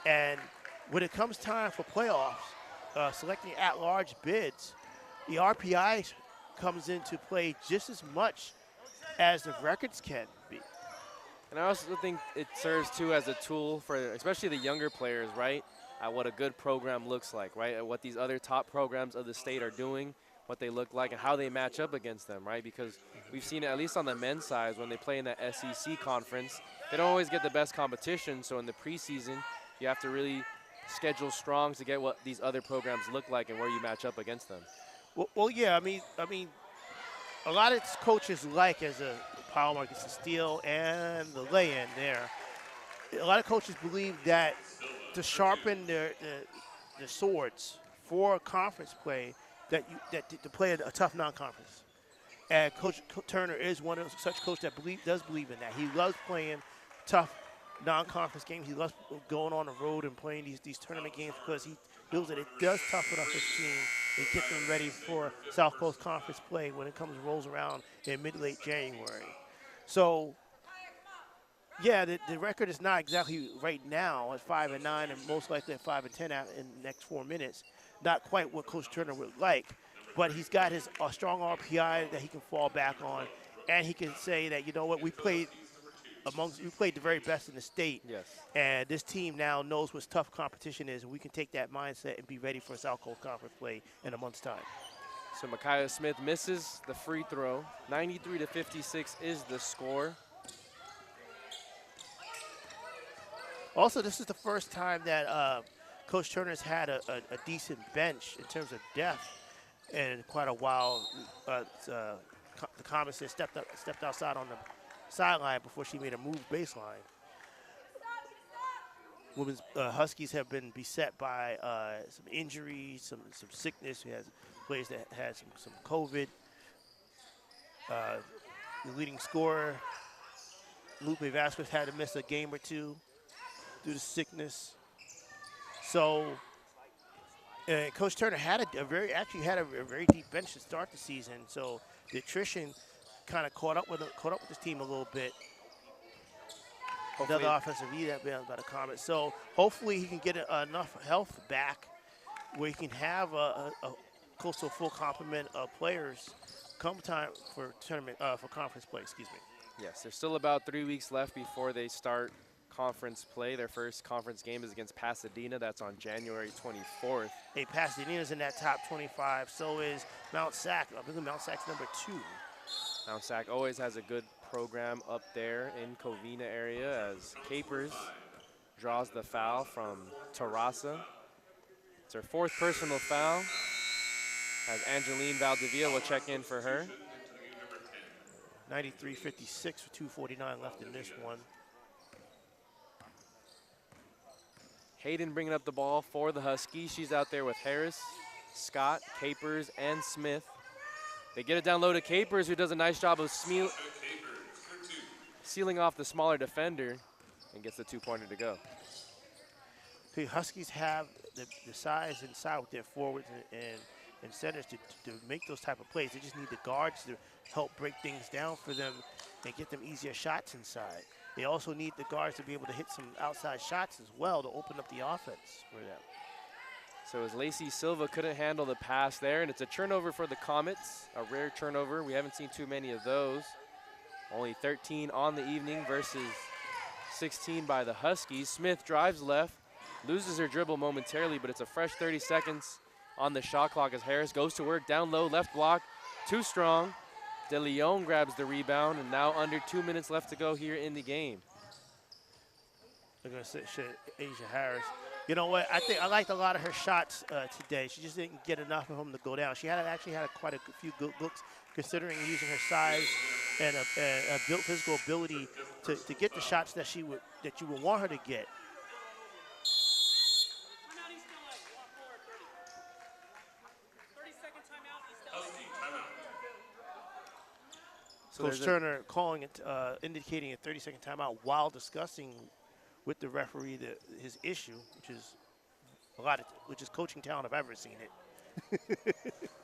B: And when it comes time for playoffs, selecting at-large bids, the RPI comes into play just as much as the records can be.
A: And I also think it serves, too, as a tool for especially the younger players, right, at what a good program looks like, right, at what these other top programs of the state are doing, what they look like, and how they match up against them, right, because we've seen it, at least on the men's side, when they play in the SEC conference, they don't always get the best competition, so in the preseason, you have to really schedule strong to get what these other programs look like and where you match up against them.
B: Well, yeah. I mean, a lot of coaches like as a Palomar gets the steal and the lay-in there. A lot of coaches believe that to sharpen their swords for conference play, to play a tough non-conference. And Coach Turner is one of such coaches that does believe in that. He loves playing tough non-conference games. He loves going on the road and playing these tournament games because he feels that it does toughen up his team and get them ready for South Coast Conference play when it rolls around in mid-late January. So, yeah, the record is not exactly right now at 5-9 and most likely at 5-10 in the next 4 minutes. Not quite what Coach Turner would like, but he's got his strong RPI that he can fall back on, and he can say that, you know what, we played the very best in the state.
A: Yes.
B: And this team now knows what tough competition is, and we can take that mindset and be ready for South Coast Conference play in a month's time.
A: So Micaiah Smith misses the free throw. 93-56 is the score.
B: Also, this is the first time that Coach Turner's had a decent bench in terms of depth in quite a while. The Comets stepped outside on the sideline before she made a move baseline. Women's Huskies have been beset by some injuries, some sickness. We have players that had some COVID. The leading scorer, Lupe Vasquez, had to miss a game or two due to sickness. So, Coach Turner had a very deep bench to start the season. So the attrition kind of caught up with this team a little bit. Hopefully. Another offensive rebound by the Comets. So hopefully he can get enough health back where he can have a close to a full complement of players come time for tournament for conference play. Excuse me.
A: Yes, there's still about 3 weeks left before they start conference play. Their first conference game is against Pasadena. That's on January 24th.
B: Hey, Pasadena's in that top 25. So is Mount Sac. I believe Mount Sac's number 2.
A: Mount Sac always has a good program up there in Covina area as Capers draws the foul from Terrassa. It's her 4th personal foul, as Angeline Valdivia will check in for her.
B: 93-56 with 2:49 left in this one.
A: Hayden bringing up the ball for the Huskies. She's out there with Harris, Scott, Capers, and Smith. They get it down low to Capers, who does a nice job of sealing off the smaller defender and gets the 2-pointer to go.
B: The Huskies have the size inside with their forwards and centers to make those type of plays. They just need the guards to help break things down for them and get them easier shots inside. They also need the guards to be able to hit some outside shots as well to open up the offense for them.
A: So as Lacey Silva couldn't handle the pass there, and it's a turnover for the Comets, a rare turnover. We haven't seen too many of those. Only 13 on the evening versus 16 by the Huskies. Smith drives left, loses her dribble momentarily, but it's a fresh 30 seconds on the shot clock as Harris goes to work down low, left block, too strong. De Leon grabs the rebound, and now under 2 minutes left to go here in the game.
B: They're going to say Asia Harris. You know what? I think I liked a lot of her shots today. She just didn't get enough of them to go down. She actually had quite a few good looks, considering using her size and a physical ability to get the shots that you would want her to get. Coach Turner calling it, indicating a 30-second timeout while discussing with the referee his issue, which is coaching talent if I've ever seen it.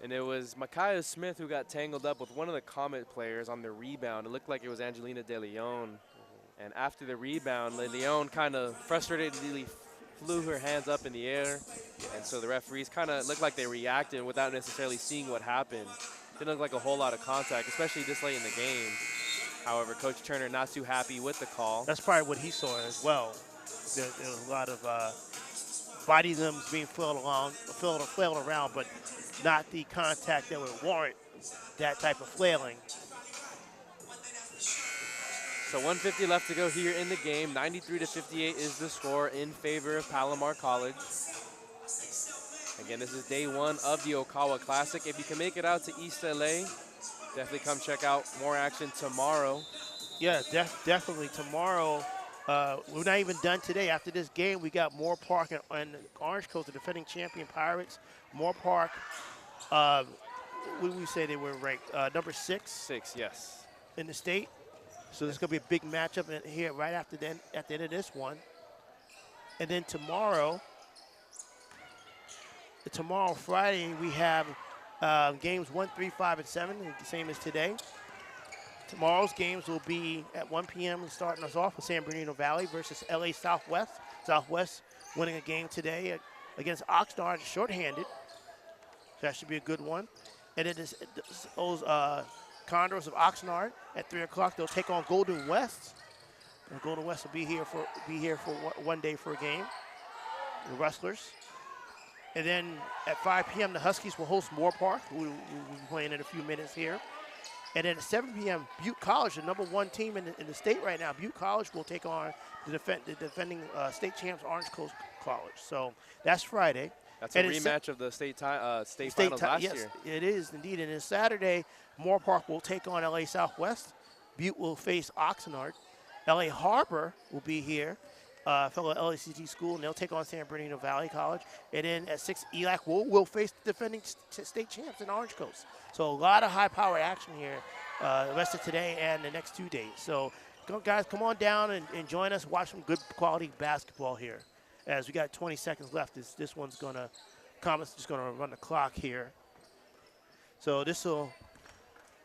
A: And it was Micaiah Smith who got tangled up with one of the Comet players on the rebound. It looked like it was Angelina De Leon. And after the rebound, De Leon kind of frustratedly flew her hands up in the air. And so the referees kind of looked like they reacted without necessarily seeing what happened. Didn't look like a whole lot of contact, especially this late in the game. However, Coach Turner not too happy with the call.
B: That's probably what he saw as well. There was a lot of body limbs being flailed around, but not the contact that would warrant that type of flailing.
A: So 1:50 left to go here in the game. 93-58 is the score in favor of Palomar College. Again, this is day 1 of the Okawa Classic. If you can make it out to East LA, definitely come check out more action tomorrow.
B: Yeah, definitely tomorrow. We're not even done today. After this game, we got Moore Park and Orange Coast, the defending champion Pirates. Moore Park, what did we say they were ranked? Number 6?
A: 6, yes.
B: In the state. So this is going to be a big matchup here right at the end of this one. And then tomorrow, Friday, we have games 1, 3, 5, and 7, the same as today. Tomorrow's games will be at 1 p.m. and starting us off with San Bernardino Valley versus LA Southwest. Southwest winning a game today against Oxnard shorthanded. So that should be a good one. And then those Condors of Oxnard at 3 o'clock. They'll take on Golden West. And Golden West will be here for one day for a game. The Rustlers. And then at 5 p.m., the Huskies will host Moore Park, who will be playing in a few minutes here. And then at 7 p.m., Butte College, the number 1 team in the state right now, Butte College will take on the defending state champs, Orange Coast College. So that's Friday.
A: That's a rematch of the state finals last year.
B: It is indeed. And then Saturday, Moore Park will take on LA Southwest. Butte will face Oxnard. LA Harbor will be here. Fellow LACT school, and they'll take on San Bernardino Valley College. And then at 6, ELAC will face the defending state champs in Orange Coast. So a lot of high-power action here the rest of today and the next 2 days. So guys, come on down and join us. Watch some good quality basketball here. As we got 20 seconds left, this one's gonna, Comets just gonna run the clock here. So this will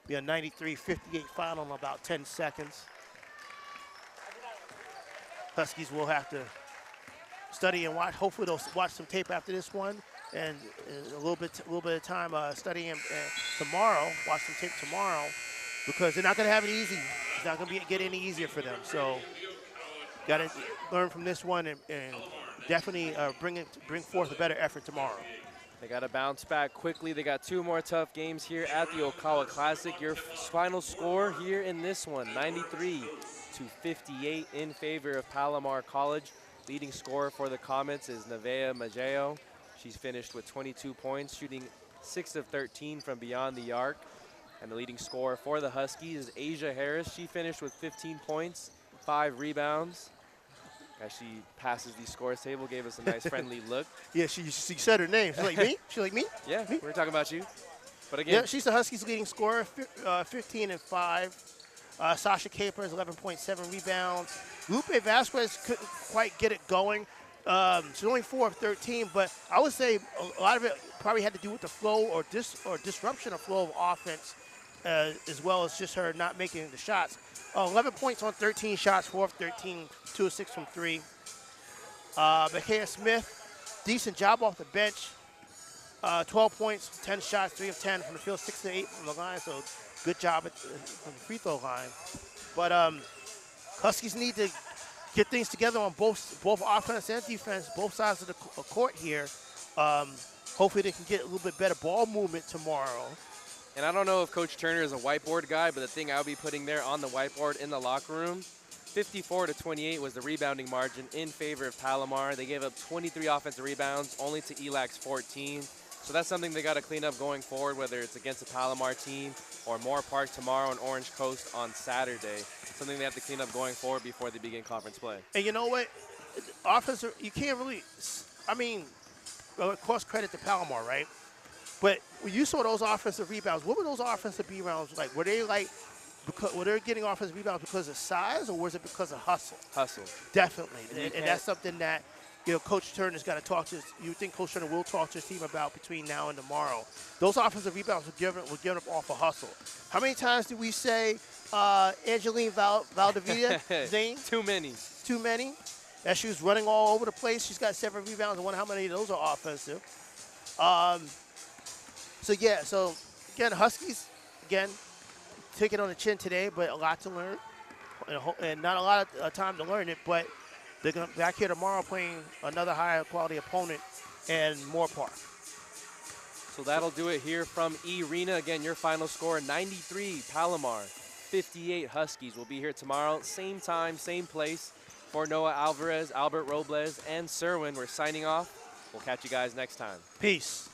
B: be a 93-58 final in about 10 seconds. Huskies will have to study and watch. Hopefully they'll watch some tape after this one, and a little bit of time studying tomorrow. Watch some tape tomorrow, because they're not going to have it easy. It's not going to get any easier for them. So Got to learn from this one and definitely bring forth a better effort tomorrow.
A: They got to bounce back quickly. They got 2 more tough games here at the Okawa Classic. Your final score here in this one, 93-58 in favor of Palomar College. Leading scorer for the Comets is Nevaeh Majeo. She's finished with 22 points, shooting 6 of 13 from beyond the arc. And the leading scorer for the Huskies is Asia Harris. She finished with 15 points, 5 rebounds. As she passes the scores table, gave us a nice friendly look.
B: Yeah, she said her name. She's like me? She like me?
A: Yeah,
B: me?
A: we're talking about you. But again,
B: yeah, she's the Huskies' leading scorer, 15 and 5. Sasha Capers, 11.7 rebounds. Lupe Vasquez couldn't quite get it going. She's only 4 of 13, but I would say a lot of it probably had to do with the flow or disruption of flow of offense, as well as just her not making the shots. 11 points on 13 shots, 4 of 13, 2 of 6 from 3. Micaiah Smith, decent job off the bench. 12 points, 10 shots, 3 of 10 from the field, 6 of 8 from the line, so good job from the free throw line. But Huskies need to get things together on both offense and defense, both sides of the court here. Hopefully they can get a little bit better ball movement tomorrow.
A: And I don't know if Coach Turner is a whiteboard guy, but the thing I'll be putting there on the whiteboard in the locker room, 54-28 was the rebounding margin in favor of Palomar. They gave up 23 offensive rebounds, only to ELAC's 14. So that's something they got to clean up going forward, whether it's against a Palomar team or Moore Park tomorrow and Orange Coast on Saturday. Something they have to clean up going forward before they begin conference play.
B: And you know what? Offensive, you can't really, I mean, well, of course, credit to Palomar, right? But when you saw those offensive rebounds, what were those offensive rebounds like? Were they like, were they getting offensive rebounds because of size, or was it because of hustle?
A: Hustle.
B: Definitely. And that's something that, you know, Coach Turner's got to talk to. You think Coach Turner will talk to his team about between now and tomorrow. Those offensive rebounds were given up off of hustle. How many times did we say Angeline Valdivia? Zane?
A: Too many.
B: Too many. As she was running all over the place, she's got 7 rebounds. I wonder how many of those are offensive. So again, Huskies, again, take it on the chin today, but a lot to learn, and not a lot of time to learn it, but they're going to back here tomorrow playing another higher quality opponent and Moore Park.
A: So that'll do it here from E-Rena. Again, your final score, 93 Palomar, 58 Huskies. We'll be here tomorrow, same time, same place. For Noah Alvarez, Albert Robles, and Cerwin, we're signing off. We'll catch you guys next time.
B: Peace.